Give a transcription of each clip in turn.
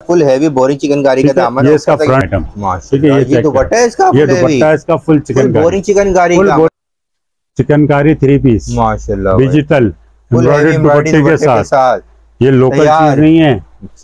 Full heavy boring chikankari का दामन ये इसका फ्रंट आइटम, ठीक है। ये दुपट्टा है इसका, ये दुपट्टा है इसका फुल चिकनकारी, बोरिंग चिकनकारी का चिकनकारी 3 पीस माशाल्लाह डिजिटल दुपट्टे के साथ। ये लोकल चीज नहीं है,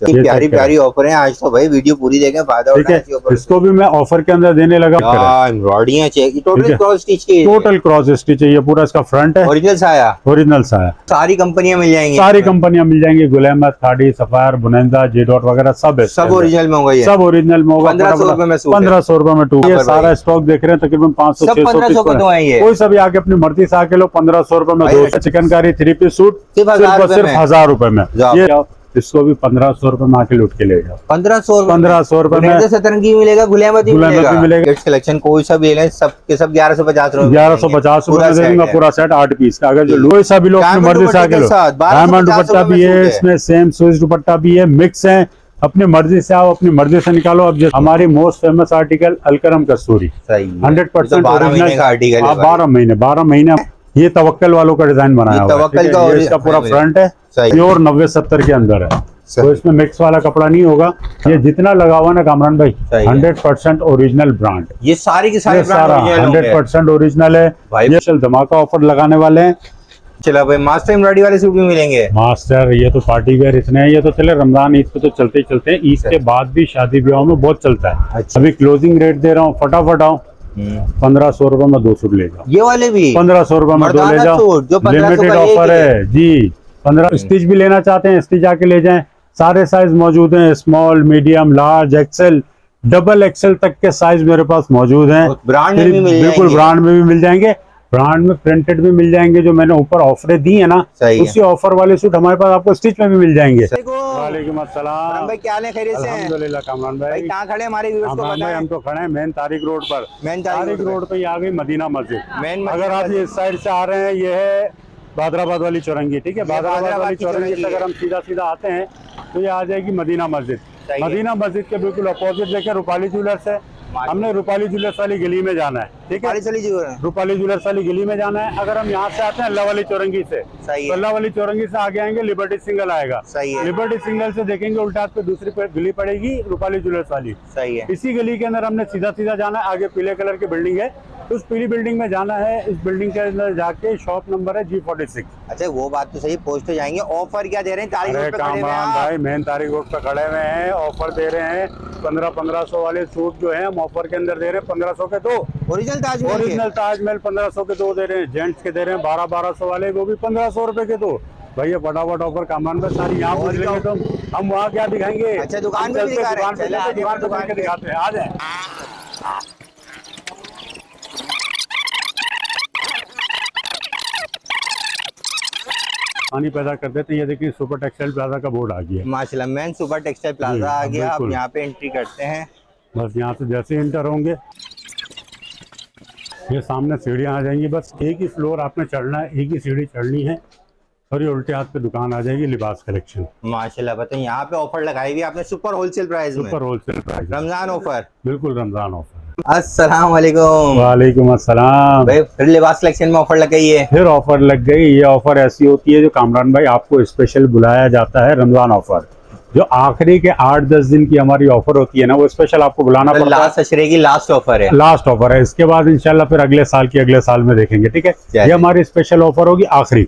ये प्यारी प्यारी ऑफर है। आज तो भाई वीडियो पूरी देखें, फायदा उठाएं। इसको भी मैं ऑफर के अंदर देने लगा। एम्ब्रॉयडरियां चाहिए, टोटल क्रॉस स्टिच की, टोटल क्रॉस स्टिच है। ये पूरा इसका फ्रंट है, ओरिजिनल साया, ओरिजिनल साया। सारी कंपनियां मिल जाएंगी, सारी कंपनियां मिल जाएंगी। गुलैमत, खाड़ी, सफायर, बुनैंदा, जे डॉट वगैरह सब है, सब ओरिजिनल में होगा। सब ओरिजिनल में होगा। 1500 रुपए में टू। ये सारा स्टॉक देख रहे हैं तकरीबन 500-600 कोई सभी आके अपनी मर्जी से आके लो। 1500 रुपए में 2 चिकनकारी 3 पीस सूट सिर्फ 1000 रुपए में। ये इसको भी 1500 रुपए में आके लूट के ले जाओ। 1500 रुपए में सतरंगी मिलेगा, गुलामत मिलेगा। कलेक्शन कोई सा भी ले, सब के सब 1150 रुपए, 1150 रुपए में दे दूंगा पूरा सेट 8 पीस का। अगर जो कोई सा भी लोग अपनी मर्जी से आके लो। डायमंड दुपट्टा भी है इसमें, सेम स्विच दुपट्टा भी है, मिक्स है। अपनी मर्जी से आओ, अपनी मर्जी से निकालो। अब हमारी मोस्ट फेमस आर्टिकल अलकरम कस्तूरी 100% ओरिजिनल आर्टिकल, 12 महीने। ये तवक्कल वालों का डिजाइन बनाया हुआ है, इसका पूरा फ्रंट है, प्योर 90-70 के अंदर है। तो इसमें मिक्स वाला कपड़ा नहीं होगा। ये जितना लगा हुआ ना कामरान भाई, 100% ओरिजिनल ब्रांड। ये सारी की सारी सारा 100% ओरिजिनल है। ये धमाका ऑफर लगाने वाले हैं। चलो भाई, मास्टर एम्ब्रॉयडरी वाले सूट भी मिलेंगे। मास्टर ये तो पार्टी वेयर इतने, ये तो चले रमजान ईद पे तो चलते ही चलते हैं। ईद के बाद भी शादी ब्याह में बहुत चलता है। अभी क्लोजिंग रेट दे रहा हूँ, फटाफट आओ। 1500 रुपए में 2 सूट ले जाओ। ये वाले भी 1500 रुपए में 2 ले जाओ, लिमिटेड ऑफर है जी। 15 स्टिच भी लेना चाहते हैं, स्टिच आके ले जाएं। सारे साइज मौजूद हैं, small, medium, large, XL, double XL तक के साइज मेरे पास मौजूद हैं। ब्रांड में भी मिल जाएंगे, बिल्कुल ब्रांड में भी मिल जाएंगे। ब्रांड में प्रिंटेड भी मिल जाएंगे। जो मैंने ऊपर ऑफरें दी है ना, उसी ऑफर वाले सूट हमारे पास आपको स्टिच में भी मिल जाएंगे। वालेकुम अस्सलाम भाई, क्या हाल है? खैरियत से हैं? अल्हम्दुलिल्लाह। कामरान भाई कहाँ खड़े हमारे व्यूअर्स को बताएं। हम तो खड़े हैं मेन तारिक रोड पर। मेन तारिक रोड पे आ गई मदीना मस्जिद। अगर आप ये इस साइड से आ रहे हैं, ये है बादराबाद वाली चौरंगी, ठीक है। बादराबाद वाली चौरंगी से अगर हम सीधा आते हैं तो ये आ जाएगी मदीना मस्जिद। मदीना मस्जिद के बिल्कुल अपोजिट देखे रूपाली ज्वेलर्स है। हमने रूपाली ज्वेलर्स वाली गली में जाना है, ठीक है। रूपाली ज्वेलर्स वाली गली में जाना है। अगर हम यहाँ से आते हैं अल्लाह वाली चौरंगी से, तो अल्लाह वाली चौरंगी से आगे आएंगे, लिबर्टी सिंगल आएगा। लिबर्टी सिंगल से देखेंगे उल्टा हाथ पे दूसरी गली पड़ेगी रूपाली ज्वेलर्स वाली। सही है। इसी गली के अंदर हमने सीधा जाना है। आगे पीले कलर की बिल्डिंग है, उस पीली बिल्डिंग में जाना है। इस बिल्डिंग के अंदर जाके शॉप नंबर है G46। अच्छा, वो बात तो सही, पहुंच तो जाएंगे। ऑफर क्या दे रहे हैं? कामरान भाई मेन तारिक रोड पे खड़े हुए हैं, ऑफर दे रहे हैं। 1500 वाले सूट जो है हम ऑफर के अंदर दे रहे हैं 1500 के 2। ओरिजिनल ताजमहल 1500 के 2 दे रहे हैं। जेंट्स के दे रहे हैं 1200 वाले, वो भी 1500 रुपए के 2। भैया फटाफट ऑफर कामरान भाई सारी यहाँ पूछ लेंगे तो हम वहाँ क्या दिखाएंगे। अच्छा, दुकान पे दिखाते हैं, आ जाए। पानी पैदा कर देते हैं। ये देखिए सुपर टेक्सटाइल प्लाजा का बोर्ड आ गया माशाल्लाह। मैन सुपर टेक्सटाइल प्लाजा आ गया। आप यहाँ पे एंट्री करते हैं, बस यहाँ से जैसे इंटर होंगे ये सामने सीढ़ियाँ आ जाएंगी। बस एक ही फ्लोर आपने चढ़ना है, एक ही सीढ़ी चढ़नी है और ये उल्टे हाथ पे दुकान आ जाएगी, लिबास कलेक्शन। माशाल्लाह। बताइए, यहाँ पे ऑफर लगाई हुई आपने सुपर होलसेल प्राइस में। Super wholesale price, Ramzan offer. बिल्कुल रमजान ऑफर। अस्सलाम वालेकुम। वालेकुम अस्सलाम भाई, फिर लिबास कलेक्शन में ऑफर लग गई है। फिर ऑफर लग गई। ये ऑफर ऐसी होती है जो कामरान भाई आपको स्पेशल बुलाया जाता है। रमजान ऑफर जो आखिरी के 8-10 दिन की हमारी ऑफर होती है ना, वो स्पेशल आपको बुलाना पड़ता है। लास्ट अशरे की लास्ट ऑफर है, लास्ट ऑफर है। इसके बाद इंशाल्लाह फिर अगले साल में देखेंगे, ठीक है। ये हमारी स्पेशल ऑफर होगी आखिरी,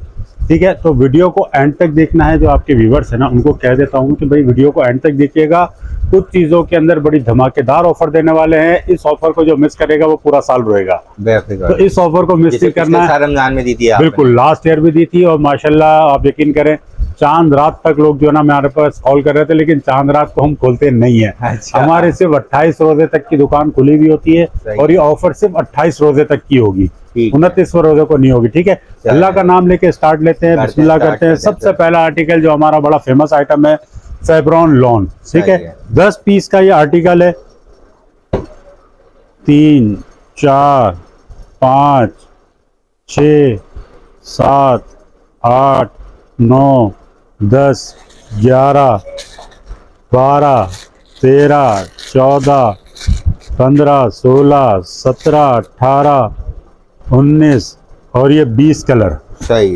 ठीक है। तो वीडियो को एंड तक देखना है। जो आपके व्यूवर्स है ना, उनको कह देता हूँ कि भाई वीडियो को एंड तक देखिएगा। कुछ चीजों के अंदर बड़ी धमाकेदार ऑफर देने वाले हैं। इस ऑफर को जो मिस करेगा वो पूरा साल रोएगा। तो इस ऑफर को मिस नहीं करना है। रमजान में दी थी बिल्कुल, लास्ट ईयर भी दी थी। और माशाल्लाह आप यकीन करें, चांद रात तक लोग जो ना मेरे पास कॉल कर रहे थे, लेकिन चांद रात को हम खोलते नहीं है। अच्छा। हमारे सिर्फ 28 रोजे तक की दुकान खुली हुई होती है और ये ऑफर सिर्फ 28 रोजे तक की होगी, 29वें रोजे को नहीं होगी, ठीक है। अल्लाह का नाम लेके स्टार्ट लेते हैं, बिस्मिल्लाह करते हैं। सबसे पहला आर्टिकल जो हमारा बड़ा फेमस आइटम है, फेब्रॉन लॉन, ठीक है। 10 पीस का ये आर्टिकल है। 3, 4, 5, 6, 7, 8, 9, 10, 11, 12, 13, 14, 15, 16, 17, 18, 19 और ये 20 कलर।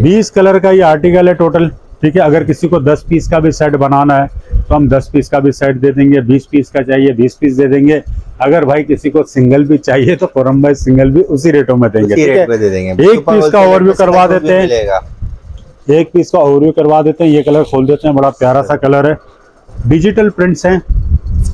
20 कलर का ये आर्टिकल है टोटल, ठीक है। अगर किसी को 10 पीस का भी सेट बनाना है तो हम 10 पीस का भी सेट दे देंगे, 20 पीस का चाहिए 20 पीस दे देंगे। अगर भाई किसी को सिंगल भी चाहिए तो खुर्रम भाई सिंगल भी उसी रेटों में देंगे, ठीक है। एक पीस का ओवरव्यू करवा देते हैं, एक पीस का ओवरव्यू करवा देते हैं। ये कलर खोल देते हैं, बड़ा प्यारा सा कलर है, डिजिटल प्रिंट्स हैं।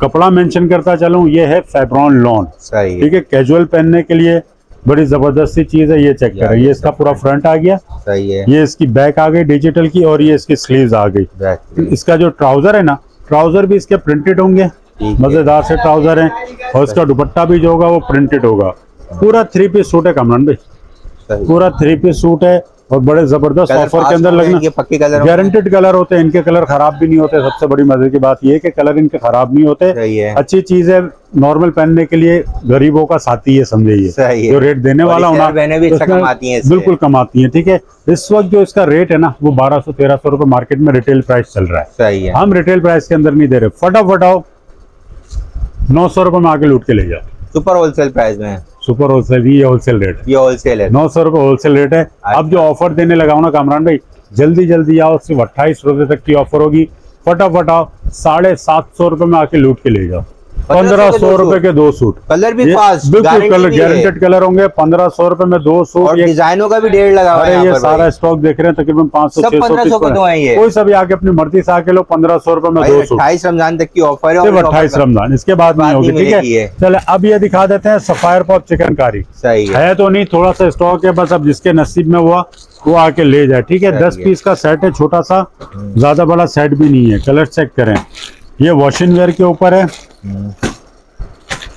कपड़ा मेंशन करता चलूं, ये है फैब्रॉन लॉन, ठीक है। कैजुअल पहनने के लिए बड़ी जबरदस्ती चीज है। ये चेक करें, ये इसका पूरा फ्रंट आ गया, सही है। ये इसकी बैक आ गई डिजिटल की, और ये इसकी स्लीव्स आ गई। इसका जो ट्राउजर है ना, ट्राउजर भी इसके प्रिंटेड होंगे, मजेदार से ट्राउजर हैं। और इसका दुपट्टा भी जो होगा वो प्रिंटेड होगा। पूरा 3 पीस सूट है कमरान भाई, पूरा 3 पीस सूट है। और बड़े जबरदस्त ऑफर के अंदर लगना, पक्के कलर, गारंटेड कलर होते हैं इनके। कलर खराब भी नहीं होते। सबसे बड़ी मजे की बात ये है कि कलर इनके खराब नहीं होते। अच्छी चीज है, नॉर्मल पहनने के लिए गरीबों का साथी है, समझिए। जो रेट देने वाला होना बिल्कुल कमाती है, ठीक है। इस वक्त जो इसका रेट है ना वो 1200-1300 रुपए मार्केट में रिटेल प्राइस चल रहा है, सही है। हम रिटेल प्राइस के अंदर नहीं दे रहे। फटाफट आओ, 900 रुपए में आके लूट के ले जाओ। सुपर होलसेल प्राइस में, सुपर होलसेल, ये होलसेल रेट, ये होलसेल है, 900 रुपए होलसेल रेट है। अब जो ऑफर देने लगा हूं ना कामरान भाई, जल्दी जल्दी आओ, सिर्फ 28 रुपए तक की ऑफर होगी। फटाफट आओ, 750 रुपए में आके लूट के ले जाओ। 1500 रुपए के 2 सूट, कलर भी फास्ट, बिल्कुल कलर गारंटेड कलर होंगे। 1500 रुपए में 2 सूट, और डिजाइनों का भी ढेर लगा हुआ है। ये सारा स्टॉक देख रहे हैं, तकरीबन 500-600 कोई सा भी आके अपनी मर्जी से आके लो। 1500 रुपए में 2 सूट, 28 रमजान तक की ऑफर है, सिर्फ 28 रमजान, इसके बाद नहीं होगी, ठीक है। चले अब ये दिखा देते हैं सफायर पॉप चिकनकारी, सही है तो नहीं, थोड़ा सा स्टॉक है बस। अब जिसके नसीब में हुआ वो आके ले जाए, ठीक है। 10 पीस का सेट है, छोटा सा, ज्यादा बड़ा सेट भी नहीं है। कलर चेक करें, ये वॉशिंग वेयर के ऊपर है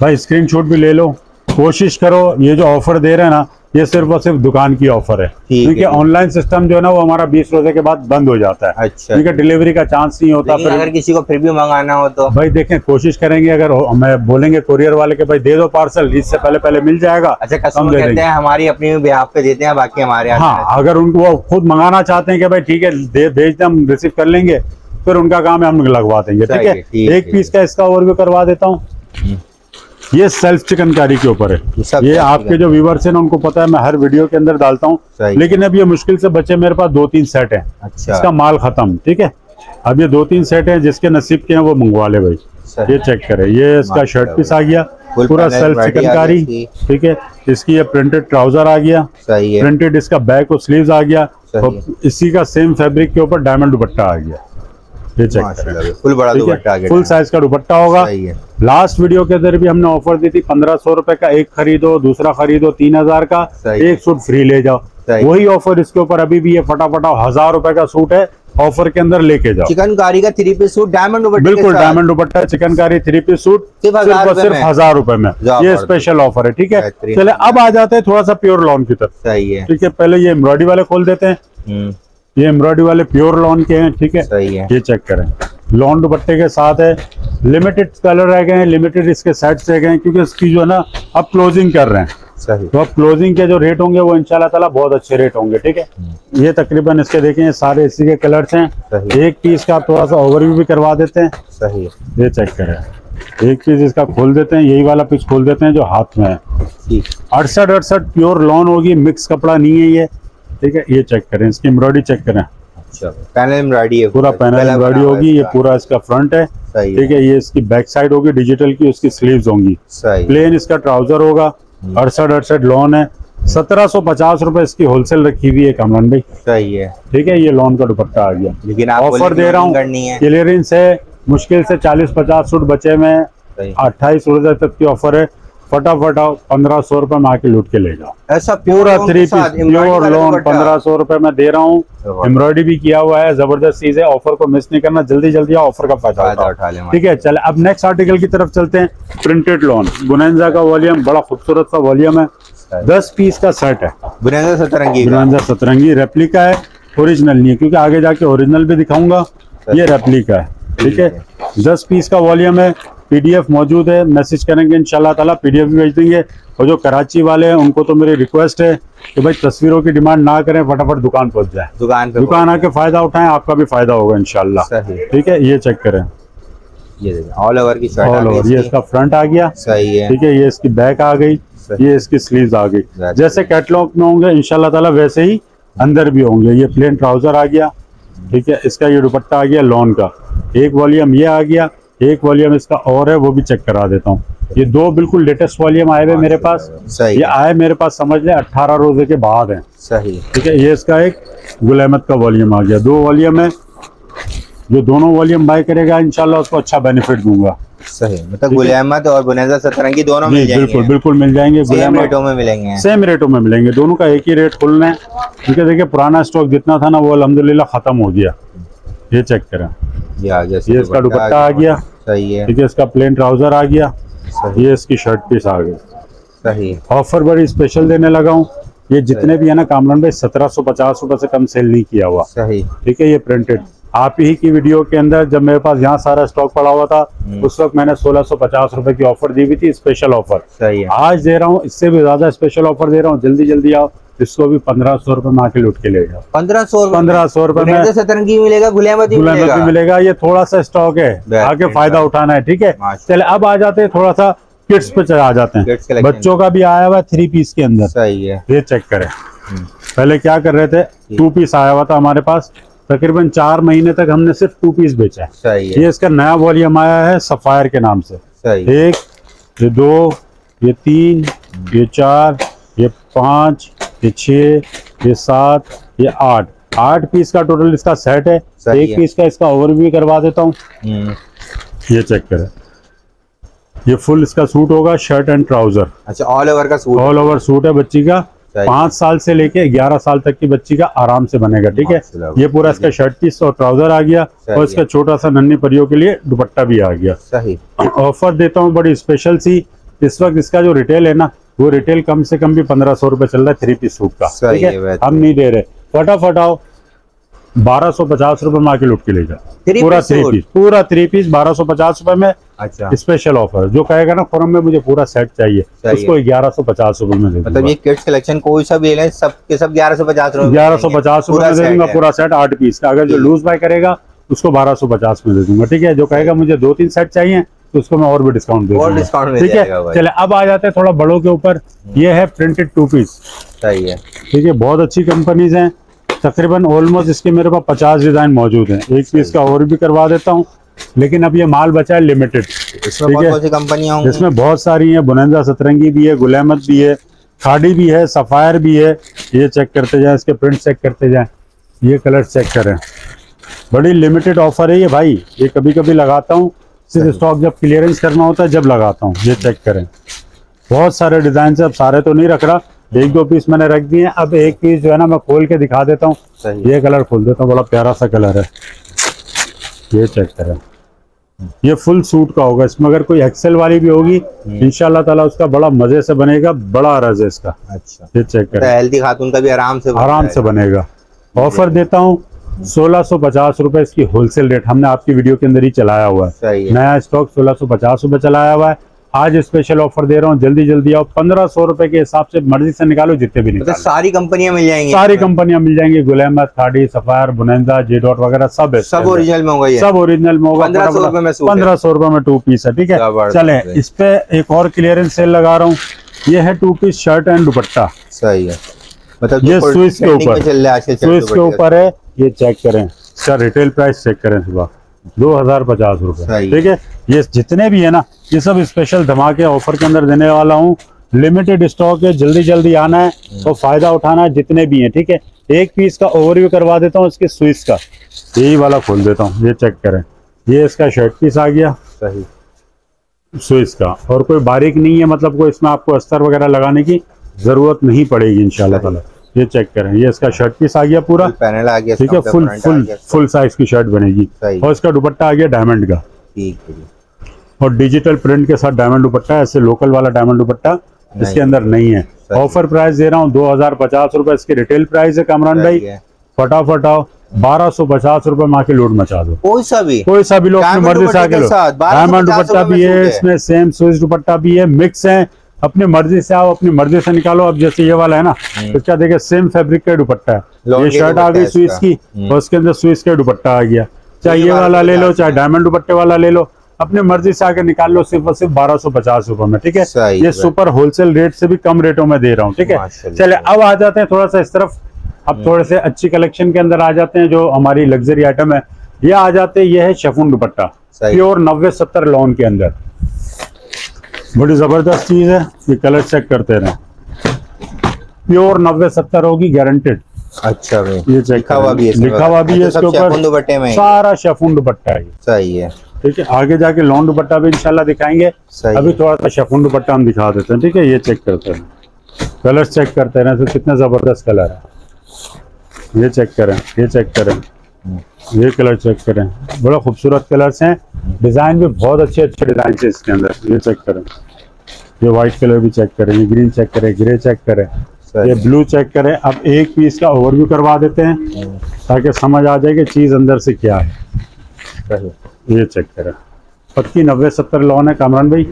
भाई, स्क्रीनशॉट भी ले लो। कोशिश करो, ये जो ऑफर दे रहे हैं ना, ये सिर्फ और सिर्फ दुकान की ऑफर है, क्योंकि ऑनलाइन सिस्टम जो है ना वो हमारा 20 रोजे के बाद बंद हो जाता है। अच्छा, ठीक है। डिलीवरी का चांस नहीं होता। फिर अगर किसी को फिर भी मंगाना हो तो भाई देखें, कोशिश करेंगे। अगर मैं बोलेंगे कुरियर वाले के भाई दे दो पार्सल, इससे पहले मिल जाएगा। अच्छा, कस्टमर कहते हैं हमारी अपनी बिहाफ पे देते हैं, बाकी हमारे। हाँ, अगर उनको खुद मंगाना चाहते हैं कि भाई ठीक है भेज दें, हम रिसीव कर लेंगे, फिर उनका काम है हम लगवा देंगे, ठीक है। एक पीस का इसका ओवरव्यू करवा देता हूँ। ये सेल्फ चिकनकारी के ऊपर है। ये आपके जो व्यूअर्स हैं ना उनको पता है, मैं हर वीडियो के अंदर डालता हूँ, लेकिन अब ये मुश्किल से बचे मेरे पास 2-3 सेट हैं। अच्छा, इसका माल खत्म, ठीक है। अब ये 2-3 सेट हैं, जिसके नसीब के हैं वो मंगवा ले भाई। ये चेक करें, ये इसका शर्ट पीस आ गया, पूरा सेल्फ चिकनकारी, ठीक है। इसकी ये प्रिंटेड ट्राउजर आ गया, प्रिंटेड इसका बैक और स्लीव्स आ गया, और इसी का सेम फैब्रिक के ऊपर डायमंड दुपट्टा आ गया। ये चेक करें, फुल बड़ा दुपट्टा, फुल साइज का दुपट्टा होगा। लास्ट वीडियो के अंदर भी हमने ऑफर दी थी, 1500 रुपए का एक खरीदो, दूसरा खरीदो 3000 का, एक सूट फ्री ले जाओ। वही ऑफर इसके ऊपर अभी भी है। फटाफट 1000 रुपए का सूट है, ऑफर के अंदर लेके जाओ। चिकनकारी का 3 पीस सूट डायमंड दुपट्टा, बिल्कुल diamond dupatta, chikankari 3 piece suit सिर्फ 1000 रुपए में। ये स्पेशल ऑफर है, ठीक है। चले अब आ जाते हैं थोड़ा सा प्योर लॉन की तरफ, सही है, ठीक है। पहले ये एम्ब्रॉयडरी वाले खोल देते हैं। ये एम्ब्रॉयडरी वाले प्योर लॉन के हैं, ठीक है, सही है। ये चेक करें, लॉन दुपट्टे के साथ है। लिमिटेड कलर रह गए हैं, लिमिटेड इसके सेट्स रह गए हैं, क्योंकि इसकी जो है ना अब क्लोजिंग कर रहे हैं, सही। तो अब क्लोजिंग के जो रेट होंगे वो इंशाल्लाह ताला बहुत अच्छे रेट होंगे, ठीक है। ये तकरीबन इसके देखें सारे इसी के कलर्स हैं। एक पीस का थोड़ा सा ओवरव्यू भी करवा देते हैं, सही। ये चेक करें, एक पीस इसका खोल देते हैं, यही वाला पीस खोल देते हैं जो हाथ में है। 68 प्योर लॉन होगी, मिक्स कपड़ा नहीं है ये, ठीक है। ये चेक करें, इसकी एम्ब्रॉयडरी चेक करें। अच्छा, पैनल एम्ब्रॉयडरी है, पूरा पैनल एम्ब्रॉयडरी होगी। ये पूरा इसका फ्रंट है, ठीक है। ये इसकी बैक साइड होगी डिजिटल की, उसकी स्लीव्स होंगी, प्लेन इसका ट्राउजर होगा। 68 लॉन है, 1750 रुपए इसकी होलसेल रखी हुई है कामरान भाई, सही है, ठीक है। ये लॉन का दुपट्टा आ गया, लेकिन ऑफर दे रहा हूँ, क्लियरेंस है, मुश्किल से 40-50 सूट बचे में, 28 रोजे तक की ऑफर है। फटाफट आओ, 1500 रुपए में आके लूट के ले जाओ। ऐसा पूरा 3 पीस प्योर लॉन 1500 रुपए में दे रहा हूँ। एम्ब्रॉयडरी भी किया हुआ है, जबरदस्त चीज है। ऑफर को मिस नहीं करना, जल्दी जल्दी आओ, ऑफर का फायदा उठा लें, ठीक है। चले अब नेक्स्ट आर्टिकल की तरफ चलते हैं। प्रिंटेड लॉन बुनैंजा का वॉल्यूम, बड़ा खूबसूरत सा वॉल्यूम है, 10 पीस का सेट है। बुनैंजा सतरंगी रेप्लिका है, ओरिजिनल नहीं है, क्योंकि आगे जाके ओरिजिनल भी दिखाऊंगा। ये रेप्लिका है, ठीक है। 10 पीस का वॉल्यूम है, पीडीएफ मौजूद है, मैसेज करेंगे इंशाल्लाह ताला पीडीएफ भी भेज देंगे। और जो कराची वाले हैं उनको तो मेरी रिक्वेस्ट है कि भाई तस्वीरों की डिमांड ना करें, फटाफट दुकान पहुंच जाए, दुकान आके फायदा उठाएं, आपका भी फायदा होगा इंशाल्लाह, ठीक है। ये चेक करें, ये ऑल ओवर की शर्ट, ऑल ओवर। ये इसका फ्रंट आ गया, सही है, ठीक है। ये इसकी बैक आ गई, ये इसकी स्लीव्स आ गई। जैसे कैटलॉग में होंगे इंशाल्लाह ताला वैसे ही अंदर भी होंगे। ये प्लेन ट्राउजर आ गया, ठीक है। इसका ये दुपट्टा आ गया लॉन का, एक वॉल्यूम ये आ गया, एक वॉल्यूम इसका और है, वो भी चेक करा देता हूँ। ये दो बिल्कुल लेटेस्ट वॉल्यूम आए हुए मेरे पास। ये आए मेरे पास समझ ले 18 रोजे के बाद है। सही, ठीक है। ये इसका एक गुल अहमद का वॉल्यूम आ गया, दो वॉल्यूम है। जो दोनों वॉल्यूम बाय करेगा इंशाल्लाह उसको अच्छा बेनिफिट दूंगा। सही, मतलब गुल अहमद और बुनेजा सतरंगी दोनों मिल जाएंगे। बिल्कुल बिल्कुल मिल जाएंगे, सेम रेटों में मिलेंगे। सेम रेटों में मिलेंगे, दोनों का एक ही रेट खुलना है। क्योंकि देखिए पुराना स्टॉक जितना था ना वो अल्हम्दुलिल्लाह खत्म हो गया। ये चेक करें, ये इसका दुपट्टा आ गया। सही है। ठीक है। इसका प्लेन ट्राउजर आ गया। ये इसकी शर्ट पीस आ गई। सही, ऑफर बड़ी स्पेशल देने लगा हूँ। ये जितने भी है ना कामरान भाई 1750 रुपए से कम सेल नहीं किया हुआ। सही, ठीक है। ये प्रिंटेड आप ही की वीडियो के अंदर जब मेरे पास यहाँ सारा स्टॉक पड़ा हुआ था उस वक्त मैंने 1650 रुपए की ऑफर दी हुई थी, स्पेशल ऑफर। सही है। आज दे रहा हूँ इससे भी ज्यादा स्पेशल ऑफर दे रहा हूँ, जल्दी जल्दी आओ। इसको भी 1500 रुपए में आके लूट के ले जाओ। 1500 रुपए में सतरंगी मिलेगा, गुल अहमद भी मिलेगा। ये थोड़ा सा स्टॉक है, आगे फायदा उठाना है। ठीक है। चले अब आ जाते हैं थोड़ा सा किड्स पे आ जाते हैं। बच्चों का भी आया हुआ है 3 पीस के अंदर। सही है। ये चेक करें, पहले क्या कर रहे थे 2 पीस आया हुआ था हमारे पास, तकरीबन 4 महीने तक हमने सिर्फ 2 पीस बेचा है। सही है। ये इसका नया वॉल्यूम आया है सफायर के नाम से। सही, 1, ये 2, ये 3, ये 4, ये 5, ये 6, ये 7, ये 8 पीस का टोटल इसका सेट है। एक पीस का इसका ओवरव्यू करवा देता हूँ। ये चेक करें, ये फुल इसका सूट होगा, शर्ट एंड ट्राउजर। अच्छा, ऑल ओवर का सूट, ऑल ओवर सूट है बच्ची का। 5 साल से लेके 11 साल तक की बच्ची का आराम से बनेगा। ठीक है। ये पूरा इसका शर्ट पीस और ट्राउजर आ गया और इसका छोटा सा नन्ही परियों के लिए दुपट्टा भी आ गया। सही, ऑफर देता हूँ बड़ी स्पेशल सी। इस वक्त इसका जो रिटेल है ना वो रिटेल कम से कम भी 1500 रुपए चल रहा है 3 पीस सूट का। ठीक है। हम नहीं दे रहे, फटाफट आओ 1250 रुपए में आके लुट के ले जाओ। पूरा 3 पीस 1250 रुपए में। अच्छा, स्पेशल ऑफर। जो कहेगा ना फॉर्म में मुझे पूरा सेट चाहिए उसको 1150 रुपए में दे दूंगा। मतलब ये किड्स कलेक्शन कोई सा भी लें सब के सब 1150 रुपए 1150 रुपए में दे दूंगा पूरा सेट 8 पीस का। अगर जो लूज बाय करेगा उसको 1250 में दे दूंगा। ठीक है। जो कहेगा मुझे 2-3 सेट चाहिए तो उसको मैं और भी डिस्काउंट दे दूंगा। ठीक है। चले अब आ जाते हैं थोड़ा बड़ों के ऊपर। ये है प्रिंटेड 2 पीस। सही है। ठीक है। बहुत अच्छी कंपनीज हैं, तकरीबन ऑलमोस्ट इसके मेरे पास 50 डिजाइन मौजूद हैं। एक पीस का और भी करवा देता हूँ, लेकिन अब ये माल बचा है लिमिटेड। इसमें बहुत सी कंपनियां होंगी, इसमें बहुत सारी हैं। बुनेजा सतरंगी भी है, गुल अहमद भी है, खाड़ी भी है, सफायर भी है। ये चेक करते जाए, इसके प्रिंट चेक करते जाए, ये कलर चेक करें। बड़ी लिमिटेड ऑफर है ये भाई। ये कभी कभी लगाता हूँ, सिर्फ स्टॉक जब क्लियरेंस करना होता है जब लगाता हूँ। ये चेक करें, बहुत सारे डिजाइन से, अब सारे तो नहीं रख रहा, 1-2 पीस मैंने रख दिए। अब एक पीस जो है ना मैं खोल के दिखा देता हूँ। ये कलर खोल देता हूँ, बड़ा प्यारा सा कलर है। ये चेक करें, ये फुल सूट का होगा। इसमें अगर कोई एक्सेल वाली भी होगी इंशाल्लाह ताला उसका बड़ा मजे से बनेगा, बड़ा अर्ज है इसका। अच्छा, ये चेक करें, हेल्दी खातून का भी आराम से बनेगा। ऑफर देता हूँ 1650 रुपए इसकी होलसेल रेट। हमने आपकी वीडियो के अंदर ही चलाया हुआ है। नया स्टॉक 1650 रुपए चलाया हुआ है। आज स्पेशल ऑफर दे रहा हूँ, जल्दी जल्दी आओ। 1500 रुपए के हिसाब से मर्जी से निकालो, जितने भी निकालो। सारी कंपनियां मिल जाएंगी, सारी कंपनियां मिल जाएंगी। गुल अहमद, खाड़ी, सफायर, बुनेजा, जे डॉट वगैरह सब है। सब ओरिजिनल में होगा, ये सब ओरिजिनल में होगा। 1500 रुपए में 2 पीस है। ठीक है। चले इस पे एक और क्लियरेंस सेल लगा रहा हूँ। ये है 2 पीस शर्ट एंड दुपट्टा। सही है। मतलब ये स्विस के ऊपर, स्विस के ऊपर है। ये चेक करें, इसका रिटेल प्राइस चेक करें सुबह 2050 रुपए। ठीक है। ये जितने भी है ना ये सब स्पेशल धमाके ऑफर के अंदर देने वाला हूँ। लिमिटेड स्टॉक है, जल्दी जल्दी आना है और फायदा उठाना है जितने भी हैं। ठीक है। एक पीस का ओवरव्यू करवा देता हूँ इसके स्विस का। यही वाला खोल देता हूँ, ये चेक करें। ये इसका शर्ट पीस आ गया। सही, स्विस का, और कोई बारीक नहीं है, मतलब कोई इसमें आपको अस्तर वगैरह लगाने की जरूरत नहीं पड़ेगी इंशाल्लाह ताला। ये चेक करें, ये इसका शर्ट पीस आ गया पूरा, पैनल आ गया। ठीक है। फुल साइज की शर्ट बनेगी और इसका दुपट्टा आ गया डायमंड का। ठीक है। और डिजिटल प्रिंट के साथ डायमंड दुपट्टा, ऐसे लोकल वाला डायमंड दुपट्टा इसके अंदर नहीं है। ऑफर प्राइस दे रहा हूँ 2050 रुपए इसकी रिटेल प्राइस है। कामरान भाई फटाफट आओ, 1250 रुपए में आके लूट मचा दो। कोई सा भी लोग अपनी मर्जी से आके लो। डायमंड दुपट्टा भी है इसमें, सेम स्विस दुपट्टा भी है, मिक्स है। अपनी मर्जी से आओ, अपनी मर्जी से निकालो। अब जैसे ये वाला है ना, इसका देखिए सेम फैब्रिक का दुपट्टा है। ये शर्ट आ गई स्विस की और उसके अंदर स्विस का दुपट्टा आ गया। चाहे ये वाला ले लो, चाहे डायमंड दुपट्टे वाला ले लो, अपनी मर्जी से आके निकाल लो। सिर्फ और सिर्फ 1250 रुपए में। ठीक है। ये सुपर होलसेल रेट से भी कम रेटों में दे रहा हूँ। ठीक है। चले अब आ जाते हैं थोड़ा सा इस तरफ। अब थोड़े से अच्छी कलेक्शन के अंदर आ जाते हैं, जो हमारी लग्जरी आइटम है ये आ जाते हैं। ये है शिफॉन दुपट्टा प्योर 90-70 लॉन के अंदर, बड़ी जबरदस्त चीज है। ये कलर चेक करते रहे, प्योर 90-70 होगी गारंटेड। अच्छा भाई, ये लिखा हुआ भी है इसके ऊपर, दुपट्टे में सारा शिफॉन दुपट्टा है। सही है, ठीक है। आगे जाके लॉन दुपट्टा भी इंशाल्लाह दिखाएंगे, अभी थोड़ा सा शिफॉन दुपट्टा हम दिखा देते हैं। ठीक है, ये चेक करते हैं, कलर चेक करते हैं, तो कितना जबरदस्त कलर है। ये चेक करें, ये चेक करें, ये कलर चेक करें, बड़ा खूबसूरत कलर्स हैं। डिजाइन भी बहुत अच्छे अच्छे डिजाइन है इसके अंदर। ये चेक करें, ये व्हाइट कलर भी चेक करें, ये ग्रीन चेक करें, ग्रे चेक करें, ये ब्लू चेक करें। अब एक पीस का ओवरव्यू करवा देते हैं ताकि समझ आ जाए कि चीज अंदर से क्या है। ये चेक करें, पक्की 90-70 लॉन है कामरान भाई,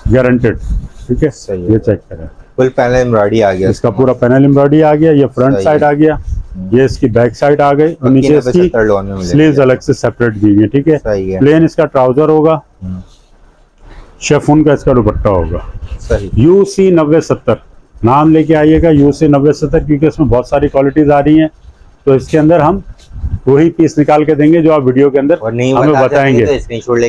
गारंटेड। ठीक है, ये चेक करें, फुल पैनल एम्ब्रॉयडरी आ गया, इसका पूरा पैनल एम्ब्रॉयडरी आ गया। ये फ्रंट साइड आ गया, ये इसकी बैक साइड आ गई, और नीचे इसकी स्लीव्स अलग से सेपरेट दी है। ठीक है, प्लेन इसका ट्राउजर होगा, शिफॉन का इसका दुपट्टा होगा। UC 90-70 नाम लेके आइएगा, UC 90-70, क्योंकि इसमें बहुत सारी क्वालिटीज आ रही हैं। तो इसके अंदर हम वही पीस निकाल के देंगे जो आप वीडियो के अंदर हमें बताएंगे, तो स्क्रीनशॉट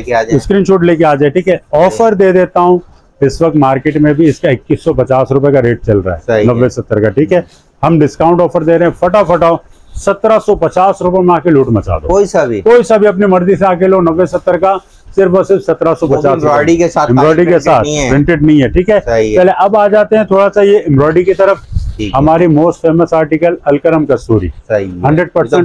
लेके आ जाए। ठीक है, ऑफर दे देता हूँ इस वक्त मार्केट में भी इसका 2150 रुपए का रेट चल रहा है 90-70 का। ठीक है, हम डिस्काउंट ऑफर दे रहे हैं, फटाफट आओ, 1750 रुपए में आके लूट मचा दो। कोई सा भी अपनी मर्जी से आके लो, 90-70 का सिर्फ और सिर्फ 1750 एम्ब्रॉयडरी के साथ प्रिंटेड नहीं है। ठीक है, चले अब आ जाते हैं थोड़ा सा ये एम्ब्रॉयडरी की तरफ। हमारी मोस्ट फेमस आर्टिकल अलकरम कस्तूरी, 100%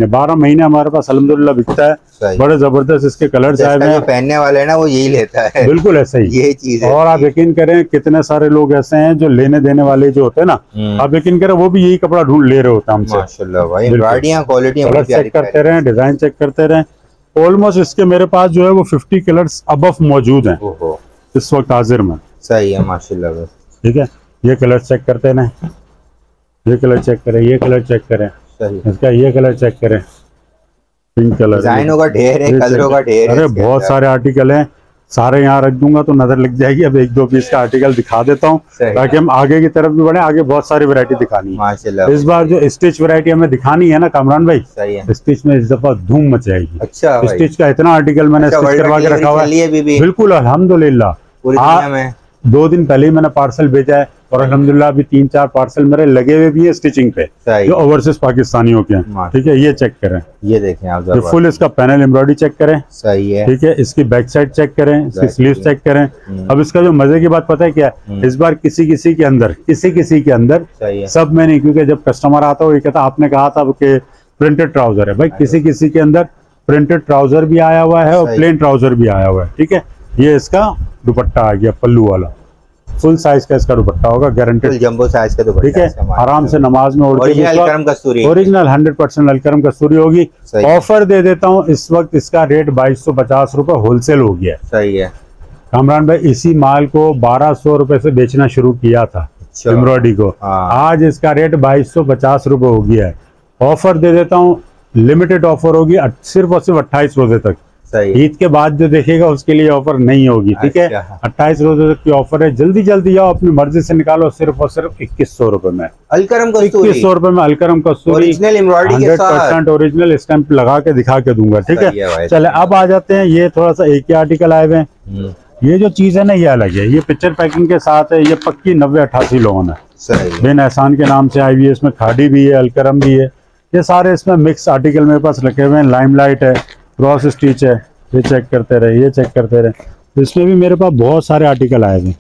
12 महीने हमारे पास अल्हम्दुलिल्लाह बिकता है। बड़े जबरदस्त इसके कलर्स आए हैं, पहनने वाले ना वो यही लेता है, बिल्कुल ऐसा ही ये चीज है। और आप यकीन करें कितने सारे लोग ऐसे हैं जो लेने देने वाले जो होते हैं ना, आप यकीन करें वो भी यही कपड़ा ढूंढ ले रहे होते हैं हमसे। माशाल्लाह भाई, क्वालिटी चेक करते रहे, डिजाइन चेक करते रहे। ऑलमोस्ट इसके मेरे पास जो है वो 50 कलर्स अबव मौजूद हैं इस वक्त हाजिर में। सही है, माशाल्लाह। ठीक है, ये कलर चेक करते हैं, ये कलर चेक करें, ये कलर चेक करें, इसका ये कलर चेक करें, पिंक कलर, डिजाइनों का ढेर है, कलरों का ढेर है। अरे बहुत सारे आर्टिकल हैं, सारे यहाँ रख दूंगा तो नजर लग जाएगी। अब 1-2 पीस का आर्टिकल दिखा देता हूँ ताकि हम आगे की तरफ भी बढ़े। आगे बहुत सारी वैरायटी दिखानी है माशाल्लाह। इस बार जो स्टिच वैरायटी हमें दिखानी है ना कामरान भाई, स्टिच में इस दफा धूम मचाएगी। अच्छा, स्टिच का इतना आर्टिकल मैंने स्टिच करवा के रखा हुआ है, बिल्कुल अल्हम्दुलिल्लाह। 2 दिन पहले ही मैंने पार्सल भेजा है, और अल्हम्दुलिल्लाह अभी 3-4 पार्सल मेरे लगे हुए भी है स्टिचिंग पे, जो ओवरसीज पाकिस्तानियों के हैं। ठीक है, ये चेक करें, ये देखें आप, ये फुल इसका पैनल एम्ब्रॉयडरी चेक करें। सही है, ठीक है, इसकी बैक साइड चेक करें, इसकी स्लीव चेक करें। अब इसका जो मजे की बात पता है क्या, इस बार किसी किसी के अंदर सब में नहीं, क्योंकि जब कस्टमर आता है वो कहता आपने कहा था कि प्रिंटेड ट्राउजर है, भाई किसी किसी के अंदर प्रिंटेड ट्राउजर भी आया हुआ है और प्लेन ट्राउजर भी आया हुआ है। ठीक है, ये इसका दुपट्टा आ गया, पल्लू वाला फुल साइज का इसका दुपट्टा होगा, गारंटेड जंबो साइज का दुपट्टा। ठीक है, आराम से नमाज में ओरिजिनल अलकरम कस्तूरी होगी। ऑफर दे देता हूँ इस वक्त, इसका रेट 2250 रुपए होलसेल हो गया। सही है कामरान भाई, इसी माल को 1200 रुपए से बेचना शुरू किया था एम्ब्रॉयडरी को, आज इसका रेट 2250 रुपए हो गया है। ऑफर दे देता हूँ, लिमिटेड ऑफर होगी सिर्फ और सिर्फ 28 रोजे तक। ईद के बाद जो देखेगा उसके लिए ऑफर नहीं होगी। ठीक है, 28 रोजे तक की ऑफर है, जल्दी जल्दी आओ, अपनी मर्जी से निकालो, सिर्फ और सिर्फ 2100 रुपए में अलकरम कस्तूरी, 2100 रुपए में अलकरम कस्तूरी 100% ओरिजिनल स्टैंप लगा के दिखा के दूंगा। ठीक है, चले अब आ जाते हैं, ये थोड़ा सा एक ही आर्टिकल आए हुए हैं। ये जो चीज है ना ये अलग है, ये पिक्चर पैकिंग के साथ है, ये पक्की 90-88 लोन है, बिन एहसान के नाम से आई हुई है। इसमें खाड़ी भी है, अलकरम भी है, ये सारे इसमें मिक्स आर्टिकल मेरे पास रखे हुए हैं। लाइमलाइट है, क्रॉस स्टिच है, ये चेक करते रहे, ये चेक करते रहे। इसमें भी मेरे पास बहुत सारे आर्टिकल आए हैं,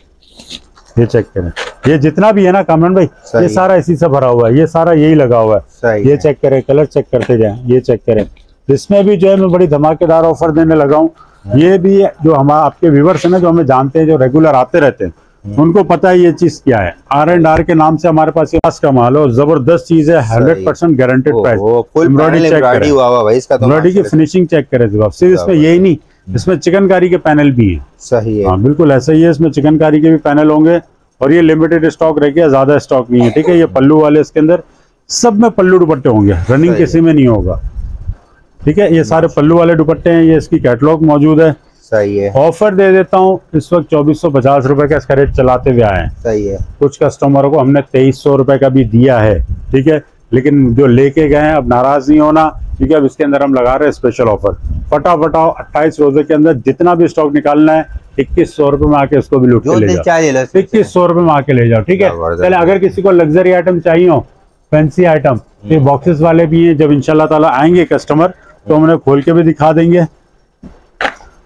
ये चेक करें। ये जितना भी है ना कामरान भाई, ये सारा इसी से भरा हुआ है, ये सारा यही लगा हुआ है। ये चेक करें, कलर चेक करते जाएं, ये चेक करें। इसमें भी जो है मैं बड़ी धमाकेदार ऑफर देने लगा हूँ। ये भी जो हमारे आपके व्यूवर्स है ना, जो हमें जानते हैं, जो रेगुलर आते रहते हैं, उनको पता है ये चीज क्या है। R&R के नाम से हमारे पास खास का माल हो, जबरदस्त चीज है, 100% गारंटेड प्राइस। एम्ब्रॉयडरी चेक करें, एम्ब्रॉयडरी की फिनिशिंग चेक करें। सिर्फ इसमें यही नहीं, इसमें चिकनकारी के पैनल भी है। सही है, हाँ बिल्कुल ऐसा ही है, इसमें चिकनकारी के भी पैनल होंगे, और ये लिमिटेड स्टॉक रह गया, ज्यादा स्टॉक नहीं है। ठीक है, ये पल्लू वाले, इसके अंदर सब में पल्लू दुपट्टे होंगे, रनिंग किसी में नहीं होगा। ठीक है, ये सारे पल्लू वाले दुपट्टे हैं, ये इसकी कैटलॉग मौजूद है। सही है। ऑफर दे देता हूँ इस वक्त 2450 रुपए का इसका रेट चलाते हुए आए हैं। सही है। कुछ कस्टमरों को हमने 2300 रुपए का भी दिया है, ठीक है, लेकिन जो लेके गए हैं अब नाराज नहीं होना, क्योंकि अब इसके अंदर हम लगा रहे हैं स्पेशल ऑफर। फटाफट आओ, 28 रोजे के अंदर जितना भी स्टॉक निकालना है 2100 रुपए में आके इसको भी लूट के ले जाओ। 2100 रुपए में आके ले जाओ, ठीक है। चले, अगर किसी को लग्जरी आइटम चाहिए हो, फैंसी आइटम, ये बॉक्सेस वाले भी हैं। जब इंशाल्लाह ताला आएंगे कस्टमर तो हम उन्हें खोल के भी दिखा देंगे।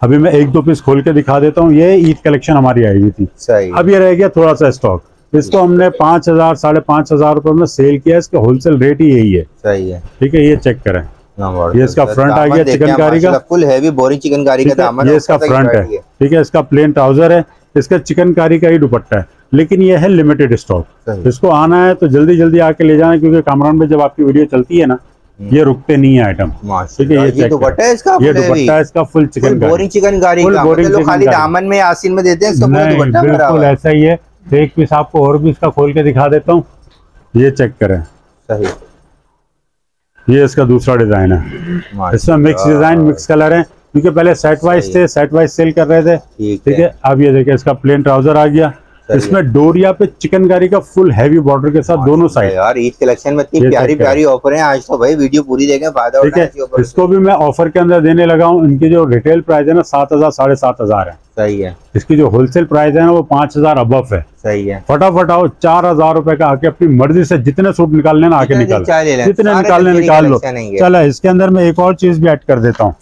अभी मैं 1-2 पीस खोल के दिखा देता हूँ। ये ईद कलेक्शन हमारी आई हुई थी, अब ये रह गया थोड़ा सा स्टॉक। इसको हमने 5000 5,500 रुपए में सेल किया। इसका होलसेल रेट ही यही है। सही है, ठीक है। ये चेक करें, ये इसका फ्रंट आ गया चिकनकारी का, फुल हैवी बोरिंग चिकनकारी का दामन। ये इसका फ्रंट है, ठीक है। इसका प्लेन ट्राउजर है, इसका चिकनकारी का ही दुपट्टा है, लेकिन ये है लिमिटेड स्टॉक। इसको आना है तो जल्दी जल्दी आके ले जाना, क्योंकि कामरान में जब आपकी वीडियो चलती है ना, ये रुकते नहीं है आइटम, ठीक है। ये दुपट्टा है इसका, ये दुपट्टा है इसका फुल बोरिंग चिकनकारी का, मतलब खाली दामन में आसीन में देते हैं, इसका पूरा दुपट्टा भरा हुआ है। बिल्कुल ऐसा ही है। एक पीस आपको और भी इसका खोल के दिखा देता हूँ, ये चेक करें। सही, ये इसका दूसरा डिजाइन है। इसमें मिक्स डिजाइन, मिक्स कलर है, क्योंकि पहले सेट वाइज थे, सेट वाइज सेल कर रहे थे, ठीक है। अब ये देखिए इसका प्लेन ट्राउजर आ गया, इसमें डोरिया पे चिकनकारी का फुल हैवी बॉर्डर के साथ दोनों साइड। यार ईद कलेक्शन में इतनी प्यारी प्यारी ऑफर है, आज तो भाई वीडियो पूरी देखें, फायदा उठाएं। ठीक है, इसको भी मैं ऑफर के अंदर देने लगा हूँ। इनकी जो रिटेल प्राइस है ना 7,000 7,500 है। सही है। इसकी जो होलसेल प्राइस है ना वो 5,000 अबव है। सही है। फटाफट आओ, 4,000 रुपए का आके अपनी मर्जी से जितने सूट निकालने ना आके निकाल, जितने निकालने निकाल लो। चलो, इसके अंदर मैं एक और चीज भी ऐड कर देता हूँ,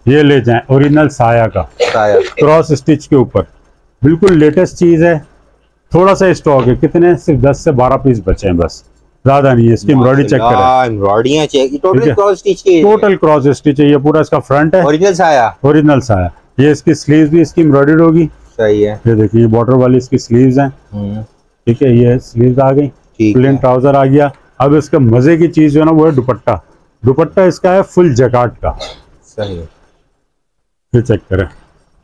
ये ले जाए ओरिजिनल साया का, क्रॉस स्टिच के ऊपर, बिल्कुल लेटेस्ट चीज है। थोड़ा सा स्टॉक है, कितने सिर्फ 10 से 12 पीस बचे हैं, बस ज्यादा नहीं है। इसकी एम्ब्रॉयडरी चेक करें, एम्ब्रॉयडरियां चेक, टोटल क्रॉस स्टिच की, टोटल क्रॉस स्टिच है। ये पूरा इसका फ्रंट है, ओरिजिनल साया, ओरिजिनल साया। ये इसकी स्लीव्स भी इसकी एम्ब्रॉयडरी होगी। सही है। ये देखिए, ये बॉर्डर वाली इसकी स्लीव्स हैं, ठीक है। ये स्लीव्स आ गई, प्लेन ट्राउजर आ गया। अब इसका मजे की चीज जो है ना वो है दुपट्टा। दुपट्टा इसका है फुल जकार्ड का। सही है। ये चेक करें,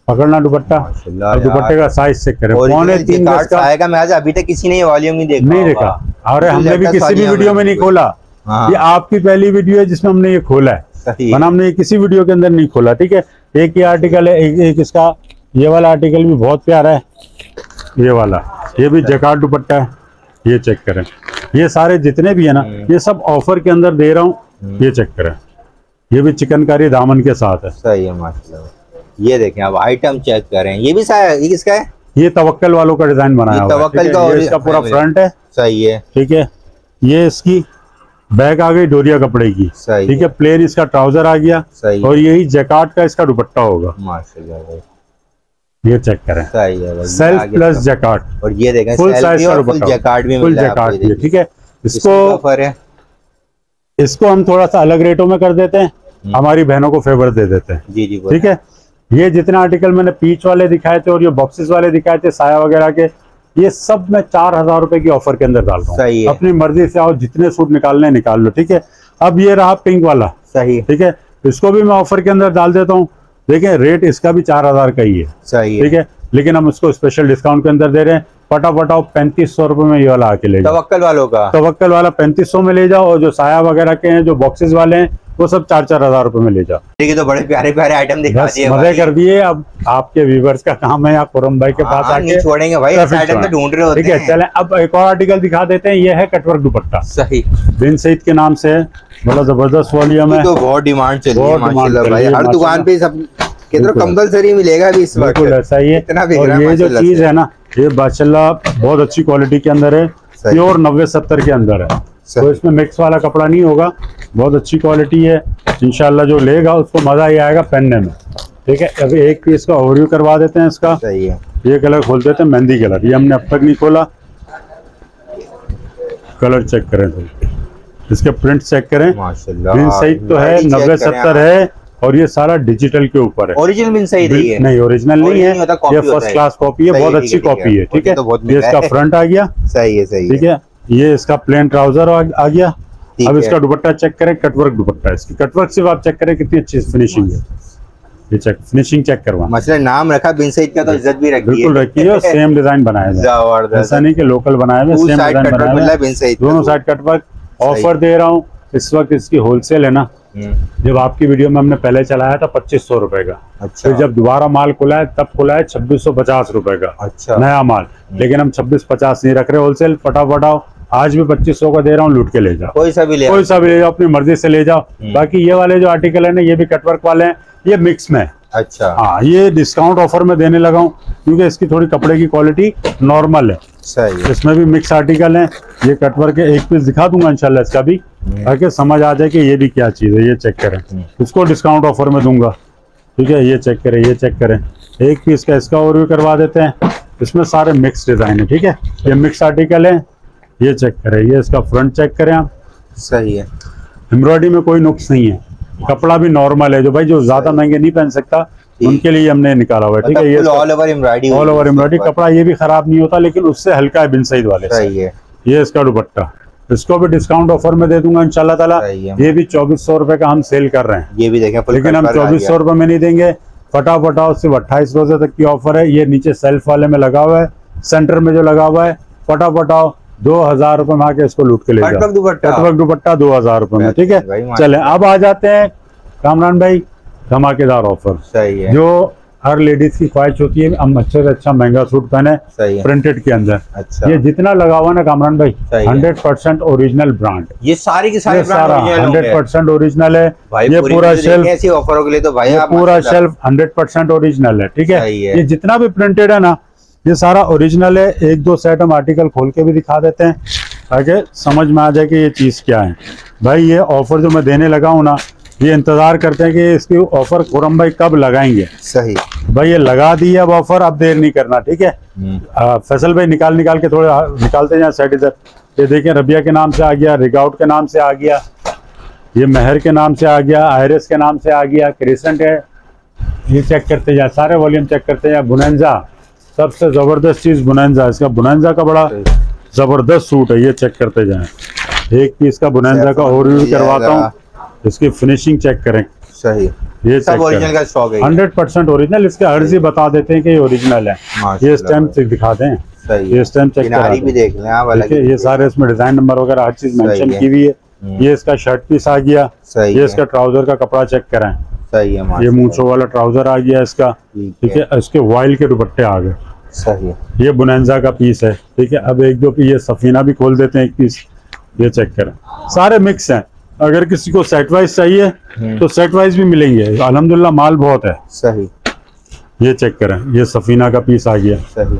पकड़ना दुपट्टा, और दुपट्टे का साइज चेक करें, 3.25 गज का आएगा। मैं अभी तक किसी ने ये वॉल्यूम नहीं देखा, और हमने भी किसी भी वीडियो में नहीं खोला। ये आपकी पहली वीडियो है जिसमें हमने ये खोला है, वरना हमने किसी वीडियो के अंदर नहीं खोला, ठीक है। एक ही आर्टिकल है, एक इसका ये वाला आर्टिकल भी बहुत प्यारा है, ये वाला, ये भी जकार्ड दुपट्टा है। ये चेक करें, ये सारे जितने भी है ना, ये सब ऑफर के अंदर दे रहा हूँ। ये चेक करें, ये भी चिकनकारी दामन के साथ है। सही है, माशाल्लाह। ये देखें, अब आइटम चेक करें। ये भी साया, ये किसका है? ये तवक्कल वालों का डिजाइन बनाया हुआ है, तवक्कल का, ये इसका पूरा फ्रंट है। सही है, ठीक है। ये इसकी बैक आ गई डोरिया कपड़े की, ठीक है। प्लेन इसका ट्राउजर आ गया, और यही जकार्ड का इसका दुपट्टा होगा। माशाल्लाह, ये चेक करें, सही है, सेल्फ प्लस जकार्ड, और ये देखें फुल साइज का दुपट्टा, जकार्ड भी फुल जकार्ड, ठीक है। इसको हम थोड़ा सा अलग रेटों में कर देते हैं, हमारी बहनों को फेवर दे देते हैं। जी जी, ठीक है। ये जितने आर्टिकल मैंने पीच वाले दिखाए थे और ये बॉक्सेस वाले दिखाए थे साया वगैरह के, ये सब मैं 4,000 रुपए की ऑफर के अंदर डाल रहा हूँ। अपनी मर्जी से आओ, जितने सूट निकालने निकाल लो, ठीक है। अब ये रहा पिंक वाला, सही, ठीक है। इसको भी मैं ऑफर के अंदर डाल देता हूँ। देखिए, रेट इसका भी 4,000 का ही है, सही, ठीक है, लेकिन हम उसको स्पेशल डिस्काउंट के अंदर दे रहे हैं। फटाफट आओ, 3500 रुपए में ये वाला आके ले जाओ। तवक्कल वालों का, तवक्कल वाला 3500 में ले जाओ, और जो साया वगैरह के हैं, जो बॉक्सेस वाले हैं, वो सब 4-4 रुपए में ले जाओ। ठीक है, तो बड़े प्यारे प्यारे आइटम दिखा दिए, मजे कर दिए। अब आपके व्यूवर्स का काम है, आप खुरम भाई के पास आके छोड़ेंगे भाई, आइटम तो ढूंढ रहे होते हैं। ठीक है, चलें अब एक और आर्टिकल दिखा देते हैं। ये है कटवर्क दुपट्टा, सही, बिन सईद के नाम से है, बड़ा जबरदस्त वॉल्यूम है, तो बहुत डिमांड चल रही है माशाल्लाह भाई। हर दुकान पे सब कंपलसरी मिलेगा भी इस वक्त, बिल्कुल ऐसा ही है। और ये जो चीज है ना, ये माशाल्लाह बहुत अच्छी क्वालिटी के अंदर है, प्योर 90-70 के अंदर है, तो इसमें मिक्स वाला कपड़ा नहीं होगा, बहुत अच्छी क्वालिटी है। इंशाल्लाह जो लेगा उसको मजा ही आएगा पहनने में, ठीक है। अभी एक पीस का ओवरव्यू करवा देते हैं इसका। सही है। ये कलर खोल देते हैं, मेहंदी कलर, ये हमने अब तक नहीं खोला। कलर चेक करें, तो इसके प्रिंट चेक करें, माशाल्लाह बिन सईद तो है, 90-70 है, और ये सारा डिजिटल के ऊपर है। ओरिजिनल बिन सईद है? नहीं, ओरिजिनल नहीं है, ये फर्स्ट क्लास कॉपी है, बहुत अच्छी कॉपी है, ठीक है। ये इसका फ्रंट आ गया, सही है, सही, ठीक है। ये इसका प्लेन ट्राउजर आ गया। अब इसका दुपट्टा चेक करें, कटवर्क दुपट्टा है। इसकी कटवर्क सिर्फ आप चेक करें कितनी अच्छी फिनिशिंग है। ये चेक, फिनिशिंग चेक करवा, मतलब नाम रखा बिन सईद का, तो इज्जत भी रखी है, बिल्कुल रखी है। और सेम डिजाइन बनाया है, ऐसा नहीं कि लोकल बनाया है, सेम डिजाइन बनाया है, दोनों साइड कटवर्क। ऑफर दे रहा हूँ इस वक्त, इसकी होलसेल है ना जब आपकी वीडियो में हमने पहले चलाया था 2500 रुपए का। अच्छा। फिर जब दोबारा माल खुला है तब खुला है 2650 रुपए का। अच्छा। नया माल, लेकिन हम 2650 नहीं रख रहे होलसेल। फटाफट आओ, आज भी 2500 का दे रहा हूँ, लूट के ले जाओ। कोई सा भी ले जाओ, अपनी मर्जी से ले जाओ। बाकी ये वाले जो आर्टिकल है ना, ये भी कटवर्क वाले हैं, ये मिक्स में। अच्छा। हाँ, ये डिस्काउंट ऑफर में देने लगा हूँ क्योंकि इसकी थोड़ी कपड़े की क्वालिटी नॉर्मल है। सही है। इसमें भी मिक्स आर्टिकल है। ये कटवर्क के एक पीस दिखा दूंगा इंशाल्लाह इसका भी, ताकि समझ आ जाए कि ये भी क्या चीज है। ये चेक करें, इसको डिस्काउंट ऑफर में दूंगा। ठीक है, ये चेक करें, ये चेक करें। एक पीस का इसका ओवरव्यू करवा देते हैं। इसमें सारे मिक्स डिजाइन है। ठीक है, ये मिक्स आर्टिकल है। ये चेक करें, ये इसका फ्रंट चेक करें आप। सही है। एम्ब्रॉयडरी में कोई नुक्स नहीं है, कपड़ा भी नॉर्मल है। जो भाई जो ज्यादा महंगे नहीं पहन सकता उनके लिए हमने निकाला हुआ है। ठीक है, ये ऑल ओवर एम्ब्रॉयडरी कपड़ा, ये भी खराब नहीं होता, लेकिन उससे हल्का है बिन सईद वाले। सही है। ये इसका दुपट्टा, इसको भी डिस्काउंट ऑफर में दे दूंगा इंशाल्लाह ताला। ये भी 2400 रुपए का हम सेल कर रहे हैं। ये भी देखें, लेकिन हम 2400 रुपए में नहीं देंगे। फटाफट आओ, सिर्फ 28 रोजे तक की ऑफर है। ये नीचे सेल्फ वाले में लगा हुआ है, सेंटर में जो लगा हुआ है। फटाफट आओ, 2000 रुपए में आके इसको लूट के ले जाओ। कटवर्क दुपट्टा 2000 रुपए में। ठीक है, चले अब आ जाते हैं कामरान भाई, धमाकेदार ऑफर। सही है। जो हर लेडीज की ख्वाहिश होती है हम अच्छे से अच्छा महंगा सूट पहने, प्रिंटेड के अंदर। अच्छा। ये जितना लगा हुआ ना कामरान भाई, 100% ओरिजिनल ब्रांड। ये सारी की सारी 100% ओरिजिनल है। ये पूरा शेल्फ ऐसी ऑफरों के लिए तो भाई पूरा शेल्फ 100% ओरिजिनल है। ठीक है, ये जितना भी प्रिंटेड है ना, ये सारा ओरिजिनल है। एक दो सेट हम आर्टिकल खोल के भी दिखा देते हैं ताकि समझ में आ जाए कि ये चीज क्या है। भाई ये ऑफर जो मैं देने लगा हूँ ना, ये इंतजार करते हैं कि इसकी ऑफर खुरम भाई कब लगाएंगे। सही भाई, ये लगा दी है अब ऑफर, अब देर नहीं करना। ठीक है, फैसल भाई निकाल के थोड़े निकालते जाए सेट इधर। ये देखें, रबिया के नाम से आ गया, रिगाउट के नाम से आ गया, ये मेहर के नाम से आ गया, आयरस के नाम से आ गया, क्रिसेंट है। ये चेक करते जाए, सारे वॉल्यूम चेक करते जाए। बुनंजा, सबसे जबरदस्त चीज बुनंजा, इसका बुनंजा का बड़ा जबरदस्त सूट है। ये चेक करते जाएं। एक पीस का बुनंजा का ओवरव्यू करवाता हूँ, इसकी फिनिशिंग चेक करें। सही, ये सब ओरिजिनल का स्टॉक है, 100% ओरिजिनल। इसके अर्जी बता देते हैं कि ये ओरिजिनल है। ये स्टैम्प दिखा दें। ये स्टैम्प चेक भी देख लें आप। ये सारे इसमें डिजाइन नंबर वगैरह हर चीज मेंशन की हुई है। ये इसका शर्ट पीस आ गया। ये इसका ट्राउजर का कपड़ा चेक करें। सही है। ये मूंछों वाला ट्राउजर आ गया इसका। ठीक है, इसके वाइल के दुपट्टे आ गए। सही है। ये बुनंजा का पीस है। ठीक है, अब एक दो ये सफीना भी खोल देते हैं एक पीस। ये चेक करें, सारे मिक्स हैं। अगर किसी को सेट वाइज चाहिए तो सेट वाइज भी मिलेंगे। अल्हम्दुलिल्लाह माल बहुत है। सही। ये चेक करें, ये सफीना का पीस आ गया। सही।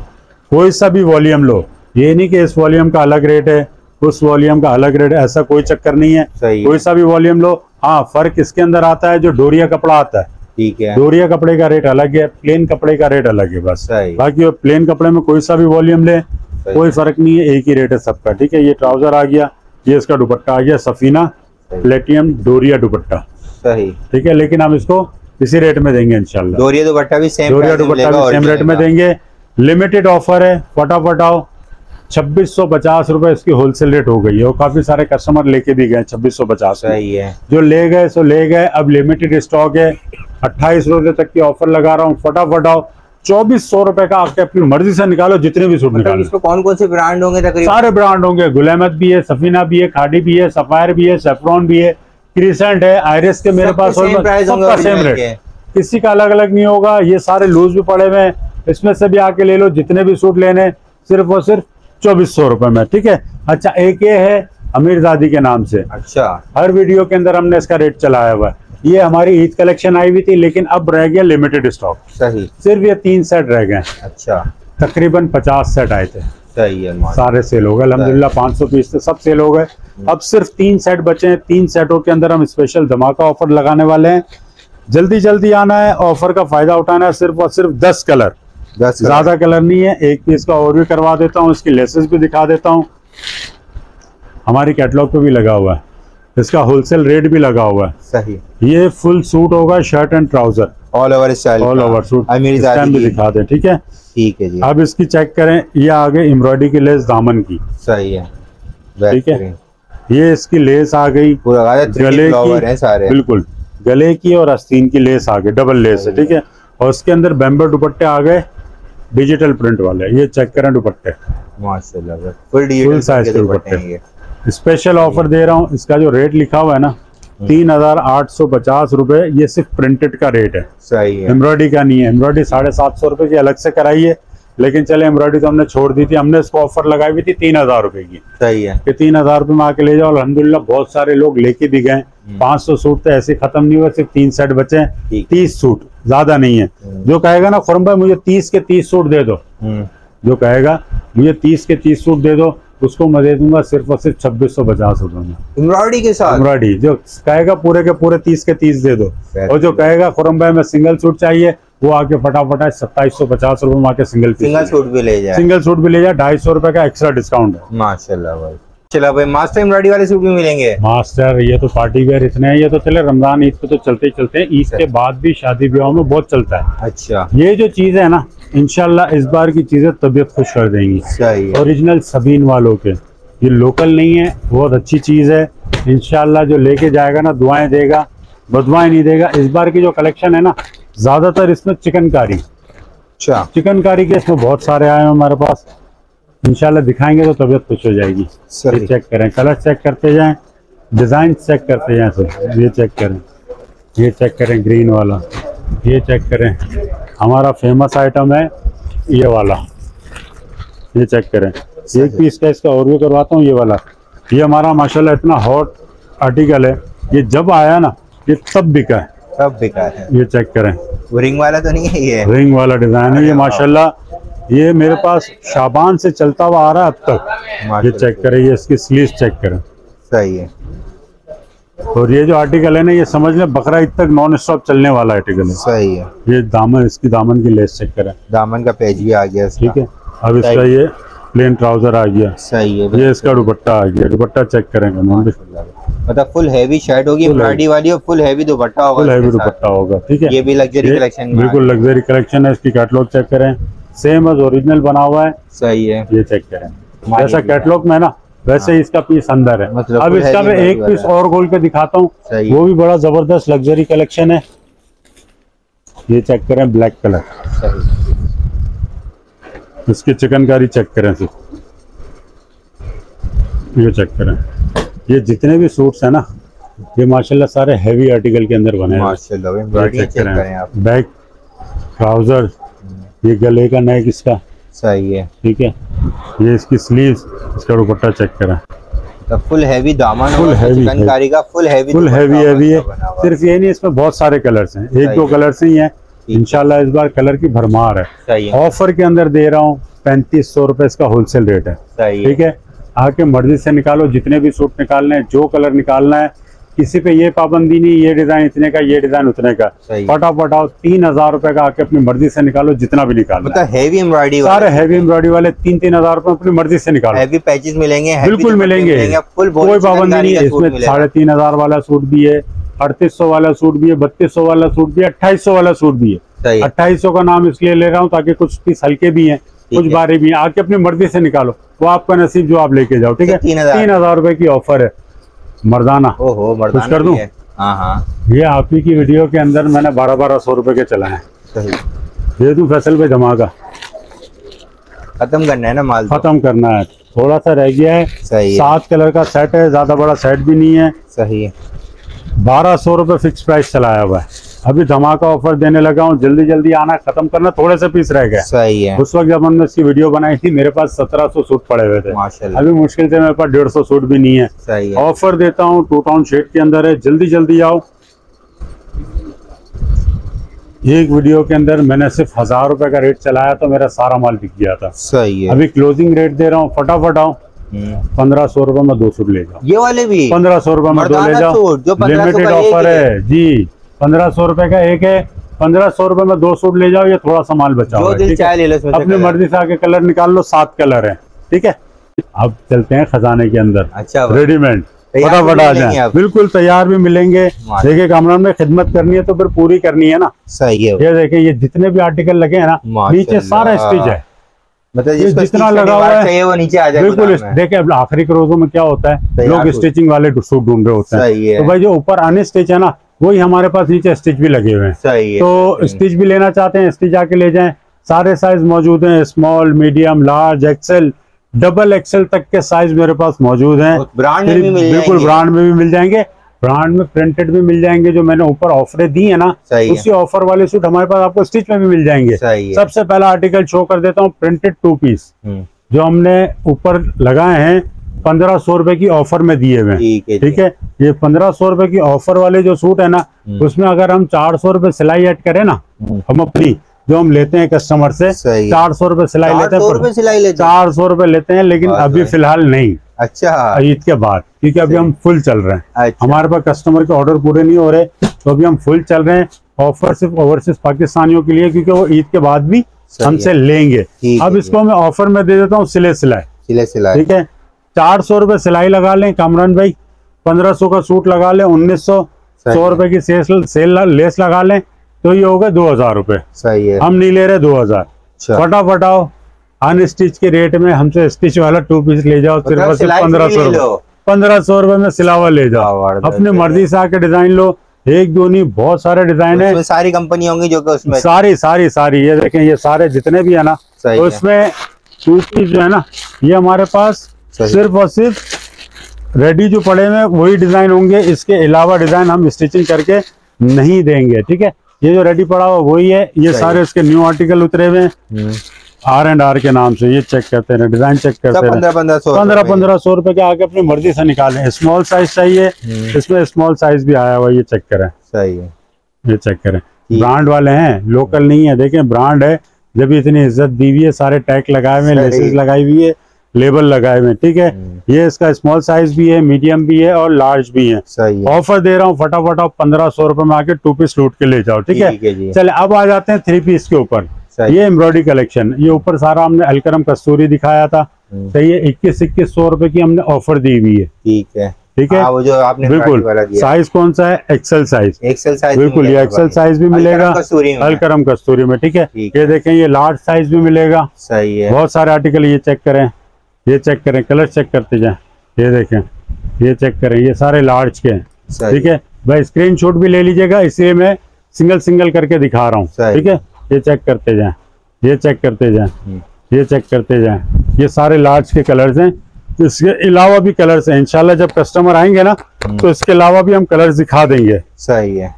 कोई सा भी वॉल्यूम लो, ये नहीं कि इस वॉल्यूम का अलग रेट है, उस वॉल्यूम का अलग रेट है, ऐसा कोई चक्कर नहीं है। कोई सा भी वॉल्यूम लो। हाँ, फर्क इसके अंदर आता है जो डोरिया कपड़ा आता है। ठीक है, डोरिया कपड़े का रेट अलग है, प्लेन कपड़े का रेट अलग है बस। बाकी प्लेन कपड़े में कोई सा भी वॉल्यूम ले, कोई फर्क नहीं है, एक ही रेट है सबका। ठीक है, ये ट्राउजर आ गया, ये इसका दुपट्टा आ गया सफीना प्लेटियम डोरिया दुपट्टा। सही। ठीक है, लेकिन हम इसको इसी रेट में देंगे इंशाल्लाह। डोरिया दुपट्टा भी सेम रेट में देंगे। लिमिटेड ऑफर है, फटाफट आओ। 2650 रुपए इसकी होलसेल रेट हो गई है और काफी सारे कस्टमर लेके भी गए 2650। सही है। जो ले गए सो ले गए, अब लिमिटेड स्टॉक है। 28 रोजे तक की ऑफर लगा रहा हूँ, फटाफट आओ। 2400 रुपए का आपके अपनी मर्जी से निकालो, जितने भी सूट निकालो। इसमें कौन कौन से ब्रांड होंगे तकरीबन? सारे ब्रांड होंगे। गुल अहमद भी है, सफीना भी है, खाड़ी भी है, सफायर भी है, सेफ्रॉन भी है, क्रिसेंट है, आयरस के मेरे पास सबका सेम रेट, किसी का अलग अलग नहीं होगा। ये सारे लूज भी पड़े हुए हैं, इसमें से भी आके ले लो जितने भी सूट लेने, सिर्फ और सिर्फ 2400 रुपए में। ठीक है। अच्छा, एक ये है अमीरजादी के नाम से। अच्छा, हर वीडियो के अंदर हमने इसका रेट चलाया हुआ है। ये हमारी ईद कलेक्शन आई हुई थी, लेकिन अब रह गया लिमिटेड स्टॉक। सही। सिर्फ ये 3 सेट रह गए। अच्छा। तकरीबन 50 सेट आए थे। सही है। सारे सेल हो गए अल्हम्दुलिल्लाह। 500 पीस थे, सब सेल हो गए। अब सिर्फ 3 सेट बचे हैं। 3 सेटों के अंदर हम स्पेशल धमाका ऑफर लगाने वाले हैं। जल्दी जल्दी आना है, ऑफर का फायदा उठाना है। सिर्फ और सिर्फ 10 कलर, ज्यादा कलर नहीं है। एक पीस का ओवरव्यू करवा देता हूँ, इसकी लेसेस भी दिखा देता हूँ। हमारी कैटलॉग पे भी लगा हुआ है, इसका होलसेल रेट भी लगा हुआ है। सही। ये फुल सूट होगा, shirt and trouser, all over style, all over suit. भी दिखा दे। ठीक है, ठीक है जी। अब इसकी चेक करें, ये आगे एम्ब्रॉयडरी की लेस दामन की। सही है। ठीक है, ये इसकी लेस आ गई गले की, सारे बिल्कुल गले की और आस्तीन की लेस आ गई, डबल लेस है। ठीक है, और इसके अंदर बेम्बर दुपट्टे आ गए, डिजिटल प्रिंट वाले। ये चेक करें दुपट्टे, माशाल्लाह फुल साइज के दुपट्टे हैं। स्पेशल ऑफर दे रहा हूँ। इसका जो रेट लिखा हुआ है ना, 3,850 रुपए। ये सिर्फ प्रिंटेड का रेट है, सही है। एम्ब्रॉयडरी का नहीं है। एम्ब्रॉयडरी 750 रुपए की अलग से कराई है, लेकिन चले एम्ब्रॉयडरी तो हमने छोड़ दी थी। हमने इसको ऑफर लगाई हुई थी 3,000 रुपए की। सही है कि 3,000 रुपए में आके ले जाओ। अल्हम्दुलिल्लाह बहुत सारे लोग लेके भी गए। 500 सूट तो ऐसे खत्म नहीं हुए, सिर्फ 3 सेट बचे हैं। 30 सूट, ज्यादा नहीं है। जो कहेगा ना खुरम भाई मुझे 30 के 30 सूट दे दो, जो कहेगा मुझे 30 के 30 सूट दे दो, उसको मैं दे दूंगा सिर्फ और सिर्फ 2650 रुपए में, एम्ब्रॉयडरी के साथ। एम्ब्रॉयडरी जो कहेगा पूरे के पूरे 30 के 30 दे दो। और जो कहेगा खुरम भाई मैं सिंगल सूट चाहिए, वो आके फटाफट 2750 रुपए में आके सिंगल सूट भी ले जाए, सिंगल सूट भी ले जाए। 250 रुपए का एक्स्ट्रा डिस्काउंट है। माशाल्लाह भाई। चला भाई मास्टर एम्ब्रॉयडरी वाले सूट भी मिलेंगे। मास्टर ये तो पार्टी वेयर इतने हैं, ये तो चले रमजान ईद पे तो चलते ही चलते हैं, ईद के बाद भी शादी ब्याह में बहुत चलता है। अच्छा, ये जो चीज है ना, इंशाल्लाह इस बार की चीजें तबीयत खुश कर देंगी। सही है। ओरिजिनल सबीन वालों के, ये लोकल नहीं है, बहुत अच्छी चीज है। इंशाल्लाह जो लेके जाएगा ना दुआएं देगा, बदुआएं नहीं देगा। इस बार की जो कलेक्शन है ना, ज्यादातर इसमें चिकनकारी, अच्छा चिकनकारी के इसमें बहुत सारे आए हैं हमारे पास। इंशाल्लाह दिखाएंगे तो तबीयत खुश हो जाएगी। ये चेक करें, कलर चेक करते जाएं, डिजाइन चेक करते जाएं सब। ये चेक करें, ये चेक करें ग्रीन वाला, ये चेक करें। हमारा फेमस आइटम है ये वाला, ये चेक करें। एक पीस का इसका और भी करवाता हूँ, ये वाला। ये हमारा माशाल्लाह इतना हॉट आर्टिकल है, ये जब आया ना ये तब बिका है, सब बेकार है। ये चेक करें, वो रिंग वाला तो नहीं है? ये रिंग वाला डिजाइन है ये माशाल्लाह। ये मेरे पास शाबान से चलता हुआ आ रहा है अब तक। ये चेक करें, ये इसकी स्लीव चेक करें। सही है। और ये जो आर्टिकल है ना, ये समझ लें बकरा ईद तक नॉन स्टॉप चलने वाला आर्टिकल है। सही है। ये दामन, इसकी दामन की लेस चेक करें, दामन का पेज भी आ गया इसका। ठीक है। अब इसका ये प्लेन ट्राउजर आ गया। सही है। ये इसका दुपट्टा आ गया, दुपट्टा चेक करेंगे। मतलब फुल हैवी शर्ट होगी एम्ब्रॉयडरी वाली और फुल हैवी दुपट्टा होगा। फुल हैवी दुपट्टा होगा, ठीक है। ये भी लग्जरी कलेक्शन, बिल्कुल लग्जरी कलेक्शन है। इसकी कैटलॉग चेक करें, सेम एज ओरिजिनल बना हुआ है। सही है। ये चेक करें, जैसा कैटलॉग में ना वैसे ही इसका पीस अंदर है। मतलब अब इसका मैं एक पीस और खोल के दिखाता हूँ, वो भी बड़ा जबरदस्त लग्जरी कलेक्शन है। ये चेक करें, ब्लैक कलर। इसकी चिकनकारी चेक करें सिर्फ, ये चेक करें। ये जितने भी सूट्स है ना, ये माशाल्लाह सारे हैवी आर्टिकल के अंदर बने हैं। माशाल्लाह चेक करें आप। बैक ट्राउजर, ये गले का नेक इसका। सही है। ठीक है। ये इसकी स्लीव्स, इसका दुपट्टा चेक करें। फुल हैवी दामन, फुल हैवी चिकनकारी का, फुल हैवी है। सिर्फ ये नहीं, इसमें बहुत सारे कलर्स हैं, एक दो कलर्स ही हैं। इंशाल्लाह इस बार कलर की भरमार है। ऑफर के अंदर दे रहा हूँ 3500 रुपए इसका होलसेल रेट है। ठीक है। आके मर्जी से निकालो, जितने भी सूट निकालने हैं, जो कलर निकालना है, किसी पे ये पाबंदी नहीं ये डिजाइन इतने का, ये डिजाइन उतने का। फटाफट आओ, 3000 रुपए का आके अपनी मर्जी से निकालो, जितना भी निकालो। मतलब हैवी एम्ब्रॉयडरी, सारे हैवी एम्ब्रॉयडरी वाले 3-3 रुपए अपनी मर्जी से निकालो। हैवी पैचेस मिलेंगे, बिल्कुल मिलेंगे, कोई पाबंदी नहीं है। इसमें 3,500 वाला सूट भी है, 3800 वाला सूट भी है, 3200 वाला सूट भी है, 2800 वाला सूट भी है। 2800 का नाम इसलिए ले रहा हूँ ताकि कुछ पीस हल्के भी हैं, कुछ भारी भी हैं। आके अपनी मर्जी से निकालो, वो आपका नसीब जो आप लेके जाओ। ठीक है। 3000 रुपए की ऑफर है मर्दाना। ओहो, मर्दाना कुछ कर दूं? हाँ। ये आप ही की वीडियो के अंदर मैंने 1200 रुपए के चलाए हैं। दे दूं फैसल पे धमाका? खत्म करना है ना माल, खत्म करना है, थोड़ा सा रह गया है। सही है। 7 कलर का सेट है, ज्यादा बड़ा सेट भी नहीं है। सही है। 1200 रुपए फिक्स प्राइस चलाया हुआ है। अभी धमाका ऑफर देने लगा हूँ, जल्दी जल्दी आना, खत्म करना, थोड़े से पीस रह गए। सही है। उस वक्त जब हमने इसकी वीडियो बनाई थी मेरे पास 1700 सूट पड़े हुए थे। माशाल्लाह। अभी मुश्किल से मेरे पास 150 सूट भी नहीं है। सही है। ऑफर देता हूँ, 2 टाउन शेड के अंदर है, जल्दी जल्दी आओ। एक वीडियो के अंदर मैंने सिर्फ 1000 रुपए का रेट चलाया तो मेरा सारा माल बिक गया था। सही है। अभी क्लोजिंग रेट दे रहा हूँ, फटाफट आओ। 1500 रुपए में 2 सूट ले जाओ। ये वाले भी 1500 रुपए में 2 ले जाओ, लिमिटेड ऑफर है जी। 1500 रुपए का एक है, 1500 रुपए में 2 सूट ले जाओ। ये थोड़ा सा माल बचा हुआ है, अपनी मर्जी से आके कलर निकाल लो, 7 कलर है। ठीक है। अब चलते हैं खजाने के अंदर। अच्छा, रेडीमेड फटाफट आ जाए, बिल्कुल तैयार भी मिलेंगे। देखिए कामरान में खिदमत करनी है तो फिर पूरी करनी है ना। सही है। ये देखिए, ये जितने भी आर्टिकल लगे हैं ना, नीचे सारा स्टिच है। मतलब जितना लगा हुआ है वो नीचे आ जाए। बिल्कुल। देखिए अब आखिरी के रोजों में क्या होता है, लोग स्टिचिंग वाले सूट ढूंढ रहे होते हैं, तो भाई जो ऊपर अनस्टिच है ना, वही हमारे पास नीचे स्टिच भी लगे हुए हैं। सही है। तो स्टिच भी लेना चाहते हैं, स्टिच आके ले जाएं। सारे साइज मौजूद हैं, small, medium, large, XL, double XL तक के साइज मेरे पास मौजूद हैं। ब्रांड में भी मिल बिल्कुल ब्रांड में भी मिल जाएंगे। ब्रांड में प्रिंटेड भी मिल जाएंगे, जो मैंने ऊपर ऑफरें दी है ना, उसी ऑफर वाले सूट हमारे पास आपको स्टिच में भी मिल जाएंगे। सबसे पहला आर्टिकल शो कर देता हूँ, प्रिंटेड 2 पीस जो हमने ऊपर लगाए हैं 1500 रुपए की ऑफर में दिए हुए हैं। ठीक है, ये 1500 रुपए की ऑफर वाले जो सूट है ना, उसमें अगर हम 400 रुपए सिलाई ऐड करें ना, हम अपनी जो हम लेते हैं कस्टमर से 400 रुपए सिलाई लेते हैं, 400 रुपए लेते हैं, लेकिन अभी फिलहाल नहीं। अच्छा, ईद के बाद, क्योंकि अभी हम फुल चल रहे हैं। अच्छा। हमारे पास कस्टमर के ऑर्डर पूरे नहीं हो रहे, तो अभी हम फुल चल रहे हैं। ऑफर सिर्फ ओवरसीज पाकिस्तानियों के लिए, क्योंकि वो ईद के बाद भी हमसे लेंगे। अब इसको मैं ऑफर में दे देता हूँ सिले सिलाई। ठीक है, 400 रुपए सिलाई लगा लें कामरान भाई, 1500 का सूट लगा लें, 1900, 100 रुपए की सेल लेस लगा लें, तो ये हो गए 2000 रुपए। सही है, हम नहीं ले रहे 2000। फटाफट आओ, अनस्टिच के रेट में हमसे स्टिच वाला 2 पीस ले जाओ, सिर्फ 1500 रुपए, 1500 रुपए में सिलावा ले जाओ, अपने मर्जी से आके डिजाइन लो। एक दो नहीं, बहुत सारे डिजाइन है, सारी कंपनी होंगी जो कि उसमें सारी ये देखें, ये सारे जितने भी है ना, तो इसमें 2 पीस जो है ना, ये हमारे पास सिर्फ और सिर्फ रेडी जो पड़े हुए वही डिजाइन होंगे। इसके अलावा डिजाइन हम स्टिचिंग करके नहीं देंगे। ठीक है, ये जो रेडी पड़ा हुआ वही है। ये सारे इसके न्यू आर्टिकल उतरे हुए हैं R&R के नाम से। ये चेक करते रहे, डिजाइन चेक करते रहे। 1500 रुपए के आके अपनी मर्जी से निकालें। स्मॉल साइज चाहिए, इसमें स्मॉल साइज भी आया हुआ, ये चेक करें। सही है, ये चेक करें, ब्रांड वाले हैं, लोकल नहीं है। देखें ब्रांड है, जब इतनी इज्जत दी हुई है, सारे टैग लगाए हुए, लेसेस लगाई हुई है, लेबल लगाए हुए। ठीक है, ये इसका स्मॉल साइज भी है, मीडियम भी है और लार्ज भी है। ऑफर दे रहा हूँ, फटाफट आप 1500 रुपए में आके 2 पीस लूट के ले जाओ। ठीक है, चले अब आ जाते हैं 3 पीस के ऊपर। ये एम्ब्रॉयडरी कलेक्शन, ये ऊपर सारा हमने अलकरम कस्तूरी दिखाया था। सही है, 2100 रुपए की हमने ऑफर दी हुई है। ठीक है, वो जो आपने बिल्कुल। साइज कौन सा है? एक्सेल साइज बिल्कुल, ये एक्सेल साइज भी मिलेगा अलकरम कस्तूरी में। ठीक है, ये देखें, ये लार्ज साइज भी मिलेगा। सही है, बहुत सारे आर्टिकल, ये चेक करें, ये चेक करें, कलर चेक करते जाएं। ये देखें, ये चेक करें, ये सारे लार्ज के हैं। ठीक है भाई, स्क्रीनशॉट भी ले लीजिएगा, इसलिए मैं सिंगल करके दिखा रहा हूँ। ठीक है, ये चेक करते जाएं, ये चेक करते जाएं, ये चेक करते जाएं। ये सारे लार्ज के कलर्स हैं, इसके अलावा भी कलर्स हैं। इंशाल्लाह जब कस्टमर आएंगे ना, तो इसके अलावा भी हम कलर्स दिखा देंगे। सही है,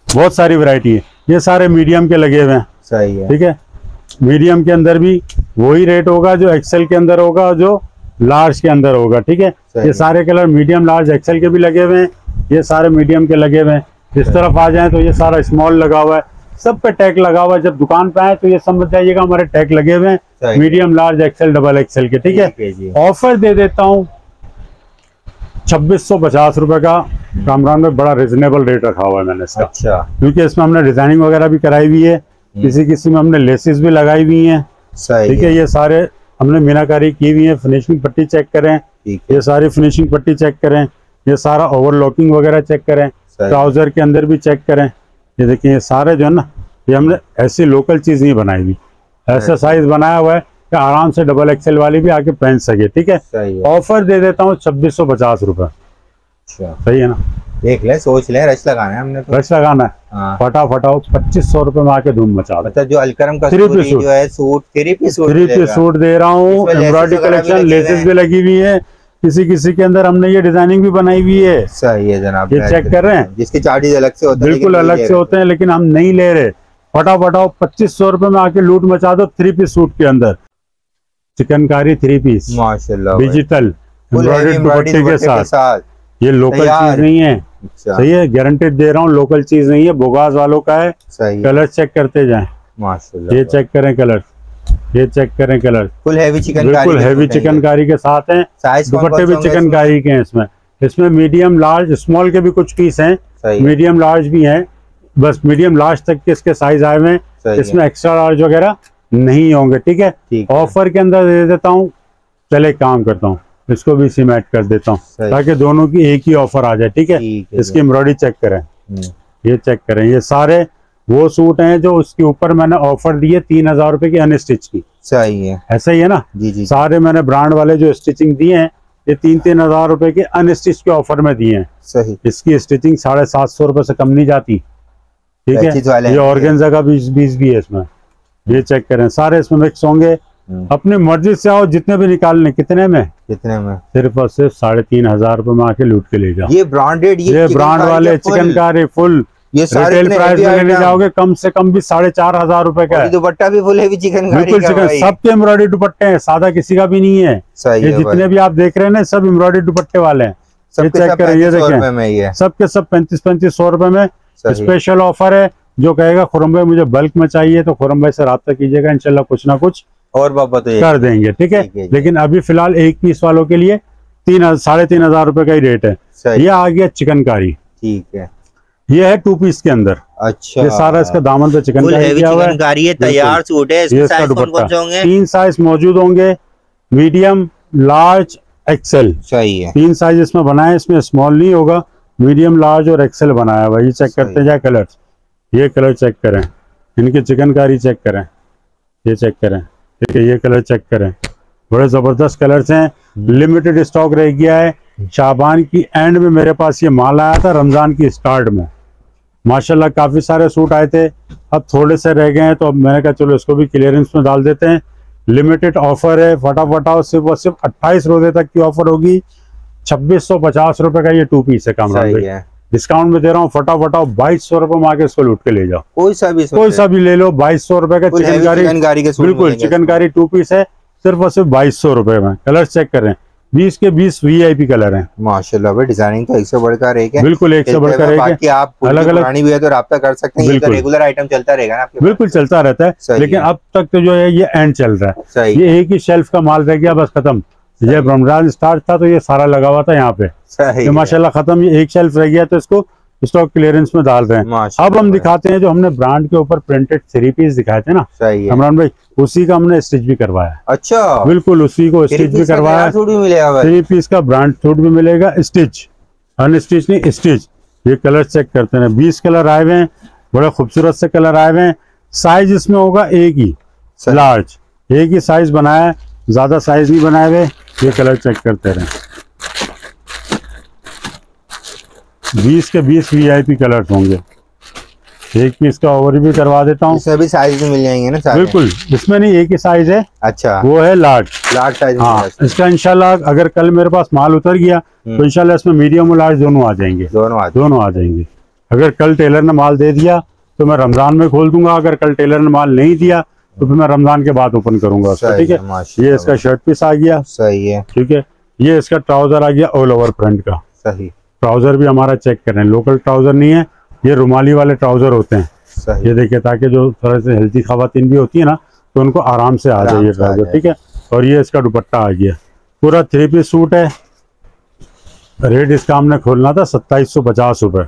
बहुत सारी वैरायटी है। ये सारे मीडियम के लगे हुए हैं। सही है, ठीक है, मीडियम के अंदर भी वही रेट होगा जो एक्सेल के अंदर होगा, जो लार्ज के अंदर होगा। ठीक है, ये सारे कलर मीडियम, लार्ज, एक्सेल के भी लगे हुए हैं। ये सारे मीडियम के लगे हुए हैं। इस तरफ आ जाएं तो ये सारा स्मॉल लगा हुआ है, सब पे टैग लगा हुआ है। जब दुकान पे आए तो ये समझ जाइएगा हमारे टैग लगे हुए हैं, medium, large, XL, double XL के। ठीक है, ऑफर दे देता हूँ 2650 रुपए का। कामरान में बड़ा रिजनेबल रेट रखा हुआ है मैंने इसका। अच्छा, क्योंकि इसमें हमने डिजाइनिंग वगैरह भी कराई हुई है, किसी में हमने लेसेस भी लगाई हुई हैं। ठीक है, ये सारे हमने मीनाकारी की हुई है। फिनिशिंग पट्टी चेक करें, ये सारी फिनिशिंग पट्टी चेक करें, ये सारा ओवरलॉकिंग वगैरह चेक करें, ट्राउजर के अंदर भी चेक करें। ये देखिए, ये सारे जो है ना, ये हमने ऐसी लोकल चीज नहीं बनाई हुई, ऐसा साइज बनाया हुआ है कि आराम से डबल एक्सेल वाली भी आके पहन सके। ठीक है, ऑफर दे देता हूँ 2650 रुपए। सही है ना, देख ले, सोच ले, रश लगाना है हमने तो। रश लगाना है, फटाफट आओ, 2500 रुपए में आके धूम मचा दो। जो अलकरम का जो है सूट, 3 पीस सूट दे रहा हूँ। एम्ब्रॉयडरी कलेक्शन, लेसेस भी लगी हुई है, किसी के अंदर हमने ये डिजाइनिंग भी बनाई हुई है। सही है जनाब, ये चेक कर रहे हैं, जिसके चार्जेस अलग से होते हैं, बिल्कुल अलग से होते हैं, लेकिन हम नहीं ले रहे। फटाफट आओ, 2500 रुपए में आके लूट मचा दो। 3 पीस सूट के अंदर चिकनकारी 3 पीस माशाल्लाह, डिजिटल एम्ब्रॉयडर्ड दुपट्टे के साथ। ये लोकल चीज नहीं है। सही है, गारंटेड दे रहा हूँ, लोकल चीज नहीं है, बोगास वालों का है। कलर चेक करते जाएं, माशाल्लाह। ये चेक करें कलर, ये चेक करें कलर, फुल हैवी चिकनकारी, बिल्कुल हैवी चिकनकारी के साथ हैं। दुपट्टे भी चिकनकारी के हैं इसमें मीडियम, लार्ज, स्मॉल के भी कुछ पीस हैं, मीडियम लार्ज भी हैं। बस मीडियम लार्ज तक के इसके साइज आए हुए हैं, इसमें एक्स्ट्रा लार्ज वगैरह नहीं होंगे। ठीक है, ऑफर के अंदर दे देता हूँ। चले काम करता हूँ, इसको भी सिमेट कर देता हूँ ताकि दोनों की एक ही ऑफर आ जाए। ठीक है, इसकी एम्ब्रॉयडरी चेक करें, ये चेक करें। ये सारे वो सूट हैं जो उसके ऊपर मैंने ऑफर दिए 3000 रुपए की अनस्टिच की। सही है, ऐसा ही है ना जी। सारे मैंने ब्रांड वाले जो स्टिचिंग दिए हैं, ये 3000 रुपए के अनस्टिच के ऑफर में दिए हैं। सही, इसकी स्टिचिंग 750 रुपए से कम नहीं जाती। ठीक है, ये ऑर्गेन्जा का 20 भी है इसमें। ये चेक करें, सारे इसमें मिक्स होंगे, अपनी मर्जी से आओ, जितने भी निकालने। कितने में? सिर्फ और सिर्फ 3,500 रुपए में आके लूट के ले जाओ। ये ब्रांडेड, ये ब्रांड वाले चिकनकारी फुल, ये रिटेल प्राइस में लेने जाओगे कम से कम भी 4,500 रुपए का है। दुपट्टा भी फुल हैवी चिकनकारी, बिल्कुल चिकन, सबके एम्ब्रॉयडरी दुपट्टे हैं, सादा किसी का भी नहीं है। ये जितने भी आप देख रहे हैं ना, सब एम्ब्रॉयडरी दुपट्टे वाले हैं। ये चेक करें, ये देखें, सबके सब 3500 रुपए में स्पेशल ऑफर है। जो कहेगा खुरम भाई मुझे बल्क में चाहिए, तो खुरम भाई से रब्ता कीजिएगा, इंशाल्लाह कुछ ना कुछ और बाबा तो कर देंगे। ठीक है, लेकिन अभी फिलहाल एक पीस वालों के लिए 3,500 रुपए का ही रेट है। ये आ गया चिकनकारी। ठीक है, ये है 2 पीस के अंदर। अच्छा, ये सारा इसका दामन पे चिकनकारी किया हुआ है। तैयार सूट है। इसका दुपट्टा 3 साइज मौजूद होंगे, मीडियम, लार्ज, एक्सेल। सही है, 3 साइज इसमें बनाए, इसमें स्मॉल नहीं होगा, मीडियम, लार्ज और एक्सेल बनाया हुआ। ये चेक करते जाए कलर्स, ये कलर चेक करें, इनकी चिकनकारी चेक करें, ये चेक करें। ठीक है, ये कलर चेक करें, बड़े जबरदस्त कलर्स हैं। लिमिटेड स्टॉक रह गया है। शाबान की एंड में मेरे पास ये माल आया था, रमजान की स्टार्ट में माशाल्लाह काफी सारे सूट आए थे, अब थोड़े से रह गए हैं, तो अब मैंने कहा चलो इसको भी क्लियरेंस में डाल देते हैं। लिमिटेड ऑफर है, फटाफट आओ। सिर्फ और सिर्फ 28 रोजे तक की ऑफर होगी। 2650 रुपए का ये 2 पीस है कामरान भाई, डिस्काउंट में दे रहा हूँ। फटाफट आओ, 2200 रुपए में आके इसको लूट के ले जाओ। कोई सा भी ले लो, 2200 रुपए का चिकनकारी, बिल्कुल चिकनकारी 2 पीस है, सिर्फ और सिर्फ 2200 रुपए में। कलर चेक करें, 20 के 20 VIP कलर हैं माशाल्लाह भाई। डिजाइनिंग तो 1 से बढ़कर एक है, बिल्कुल 1 से बढ़कर एक है। बाकी आप अलग अलग पुरानी भी है तो राब्ता कर सकते हैं, ये तो रेगुलर आइटम चलता रहेगा ना आपके, बिल्कुल चलता रहता है। लेकिन अब तक तो जो है ये एंड चल रहा है, ये एक ही शेल्फ का माल रह गया, बस खत्म। जब रमजान स्टार्ट था तो ये सारा लगा हुआ था यहाँ पे, तो माशाल्लाह खत्म। ये एक शेल्फ रह गया तो इसको स्टॉक क्लियरेंस में डाल रहे हैं। अब हम दिखाते हैं जो हमने ब्रांड के ऊपर प्रिंटेड 3 पीस दिखाए थे ना इमरान भाई, उसी का हमने स्टिच भी करवाया। अच्छा, बिल्कुल उसी को स्टिच भी करवाया। 3 पीस का ब्रांड सूट भी मिलेगा, स्टिच, अनस्टिच नहीं स्टिच। ये कलर चेक करते हैं, 20 कलर आए हुए हैं, बड़े खूबसूरत से कलर आए हुए हैं। साइज इसमें होगा एक ही, लार्ज, एक ही साइज बनाया है, ज्यादा साइज नहीं बनाए हुए। ये कलर चेक करते रहे, 20 के 20 VIP कलर्स होंगे। एक पीस का ओवर भी करवा देता हूँ, इसमें भी साइज मिल जाएंगे ना सारे? बिल्कुल, इसमें नहीं, एक ही साइज है। अच्छा, वो है लार्ज साइज। हाँ, इसका इंशाल्लाह अगर कल मेरे पास माल उतर गया तो इंशाल्लाह इसमें मीडियम और लार्ज दोनों आ जाएंगे, दोनों आ जाएंगे। अगर कल टेलर ने माल दे दिया तो मैं रमजान में खोल दूंगा, अगर कल टेलर ने माल नहीं दिया तो फिर मैं रमजान के बाद ओपन करूंगा उसको। ठीक है, ये इसका शर्ट पीस आ गया। सही है, ठीक है। ये इसका ट्राउजर आ गया ऑल ओवर फ्रंट का। सही, ट्राउजर भी हमारा चेक करें, लोकल ट्राउजर नहीं है, ये रुमाली वाले ट्राउजर होते हैं। ये देखिए, ताकि जो थोड़ा से हेल्थी खवातीन भी होती है ना, तो उनको आराम से आ जाए ये ट्राउजर। ठीक है, और ये इसका दुपट्टा आ गया, पूरा 3 पीस सूट है। रेट इसका हमने खोलना था 2750 रुपए।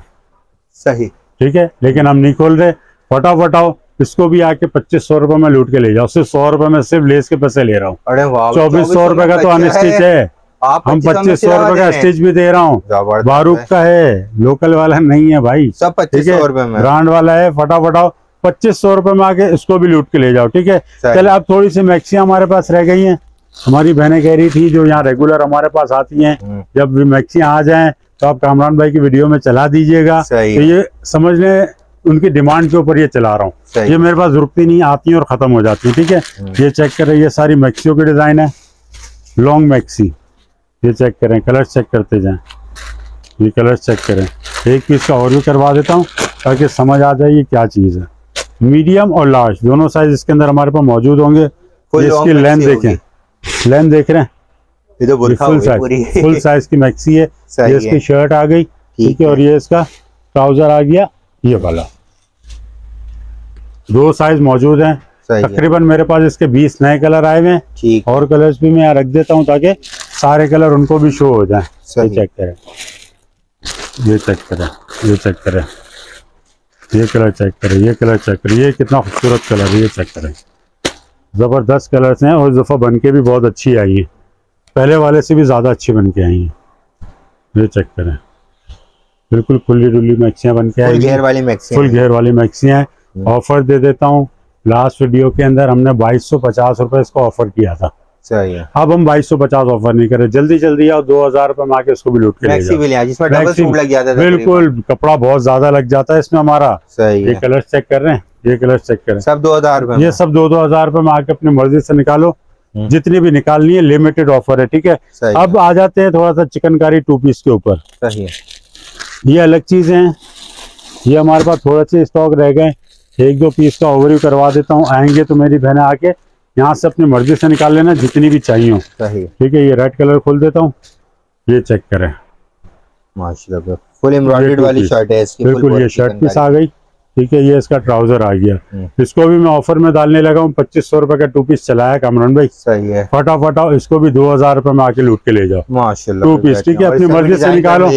सही, ठीक है, लेकिन हम नहीं खोल रहे। फटाफट आओ, इसको भी आके 2500 रुपए में लूट के ले जाओ। सिर्फ 100 रुपए में सिर्फ लेस के पैसे ले रहा हूँ। 2400 रुपए का तो अनस्टिच है, हम 2500 रुपए का स्टिच भी दे रहा हूँ। बारूक का है, लोकल वाला नहीं है भाई, सब 2500 रुपए में ब्रांड वाला है। फटाफट आओ, 2500 रुपए में आके इसको भी लूट के ले जाओ। ठीक है, चले अब थोड़ी सी मैक्सियां हमारे पास रह गई हैं। हमारी बहनें कह रही थी जो यहाँ रेगुलर हमारे पास आती हैं, जब भी मैक्सियां आ जाएं तो आप कामरान भाई की वीडियो में चला दीजिएगा। तो ये समझ लें उनकी डिमांड के ऊपर ये चला रहा हूँ। ये मेरे पास रुकती नहीं, आती है और खत्म हो जाती है। ठीक है, ये चेक करें, ये सारी मैक्सियों की डिजाइन है, लॉन्ग मैक्सी। ये चेक करें, कलर चेक करते जाएं, ये कलर चेक करें। एक पीस का और भी करवा देता हूँ ताकि समझ आ जाए ये क्या चीज़ है। मीडियम और लार्ज दोनों साइज इसके अंदर हमारे पास मौजूद होंगे। इसकी लेंथ देखें, लेंथ देख रहे हैं, ये तो फुल साइज की मैक्सी है। ये इसकी शर्ट आ गई, ठीक है, और ये इसका ट्राउजर आ गया ये वाला। 2 साइज मौजूद हैं। तकरीबन मेरे पास इसके 20 नए कलर आए हुए हैं, और कलर्स भी मैं यहाँ रख देता हूँ ताकि सारे कलर उनको भी शो हो जाए। ये चेक करें, ये चेक करें, ये चेक करें, ये कलर चेक करें, ये कलर चेक करें, ये कितना खूबसूरत कलर है, ये चेक करें। जबरदस्त कलर्स हैं और दफा बन के भी बहुत अच्छी आई है, पहले वाले से भी ज्यादा अच्छी बन के आई है। ये चेक करें, बिल्कुल खुली डुली मैक्सियां बन के आई, फुल घेर वाली मैक्सियां। ऑफर दे देता हूँ, लास्ट वीडियो के अंदर हमने 2250 रुपए इसको ऑफर किया था। सही है, अब हम 2250 ऑफर नहीं कर रहे, जल्दी जल्दी आओ, 2000 रुपए में आके इसको भी लूट के ले जाओ। बिल्कुल, कपड़ा बहुत ज्यादा लग जाता है इसमें हमारा। सही है, ये कलर चेक कर रहे हैं, ये कलर चेक करें, सब 2000 रुपए, ये सब 2000 रुपए में आके अपनी मर्जी से निकालो। जितनी भी निकालनी है, लिमिटेड ऑफर है, ठीक है। अब आ जाते हैं थोड़ा सा चिकनकारी 2 पीस के ऊपर। सही है, ये अलग चीज है, ये हमारे पास थोड़े से स्टॉक रह गए, 1-2 पीस का ओवरव्यू करवा देता हूँ। आएंगे तो मेरी बहनें आके यहाँ से अपनी मर्जी से निकाल लेना जितनी भी चाहिए हो। सही, ठीक है। ये रेड कलर खोल देता हूँ, ये चेक करें, माशाल्लाह फुल एम्ब्रॉयडर्ड वाली शर्ट है इसकी, बिल्कुल। ये शर्ट पीस आ गई, ठीक है। ये इसका ट्राउजर आ गया, इसको भी मैं ऑफर में डालने लगा हूँ। 2500 रुपए का 2 पीस चलाया कामरान भाई। सही है, फटाफट इसको भी 2000 रुपए में आके लूट के ले जाओ, माशाल्लाह 2 पीस, ठीक है। अपनी मर्जी से निकालो,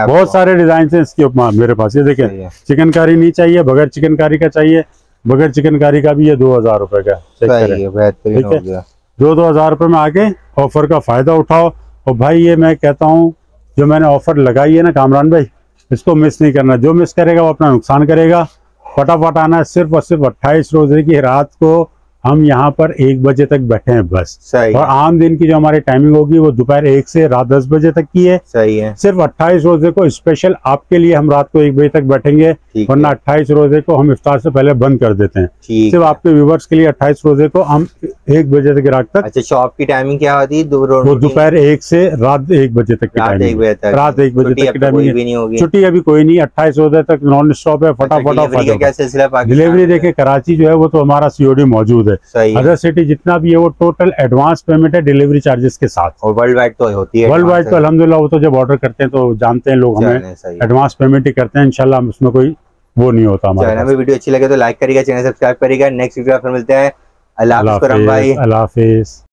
बहुत सारे डिजाइन है इसके ऊपर मेरे पास। ये देखें, चिकनकारी नहीं चाहिए, बगैर चिकनकारी का चाहिए, बगैर चिकनकारी का भी ये 2000 रुपए का। बेहतरीन हो गया। 2000 रुपए में आके ऑफर का फायदा उठाओ। और भाई ये मैं कहता हूँ, जो मैंने ऑफर लगाई है ना कामरान भाई, इसको मिस नहीं करना। जो मिस करेगा वो अपना नुकसान करेगा। फटाफट आना है। सिर्फ और सिर्फ 28 रोजे की रात को हम यहाँ पर 1 बजे तक बैठे हैं बस। सही। और आम दिन की जो हमारी टाइमिंग होगी वो दोपहर 1 से रात 10 बजे तक की है। सही है। सिर्फ 28 रोजे को स्पेशल आपके लिए हम रात को 1 बजे तक बैठेंगे, वरना 28 रोजे को हम इफ्तार से पहले बंद कर देते हैं। सिर्फ आपके व्यूवर्स के लिए 28 रोजे को हम 1 बजे तक रात तक। अच्छा, शॉप की टाइमिंग क्या होती है? वो दोपहर 1 से रात 1 बजे तक की टाइमिंग, रात 1 बजे तक की टाइमिंग। छुट्टी अभी कोई नहीं, 28 रोजे तक नॉन स्टॉप है। फटाफट डिलीवरी देखे, कराची जो है वो तो हमारा COD मौजूद है। अदर सिटी जितना भी है वो टोटल एडवांस पेमेंट है डिलीवरी चार्जेस के साथ। और वर्ल्ड वाइड तो होती है, वर्ल्ड वाइड तो अल्हम्दुलिल्लाह वो तो जब ऑर्डर करते हैं तो जानते हैं लोग, हमें एडवांस पेमेंट ही करते हैं। इंशाल्लाह उसमें कोई वो नहीं होता हमारे। चैनल में वीडियो अच्छी लगे तो लाइक करिएगा, चैनल सब्सक्राइब करिएगा। नेक्स्ट वीडियो में मिलते हैं। अल्लाह हाफिज़। अल्लाह हाफिज़।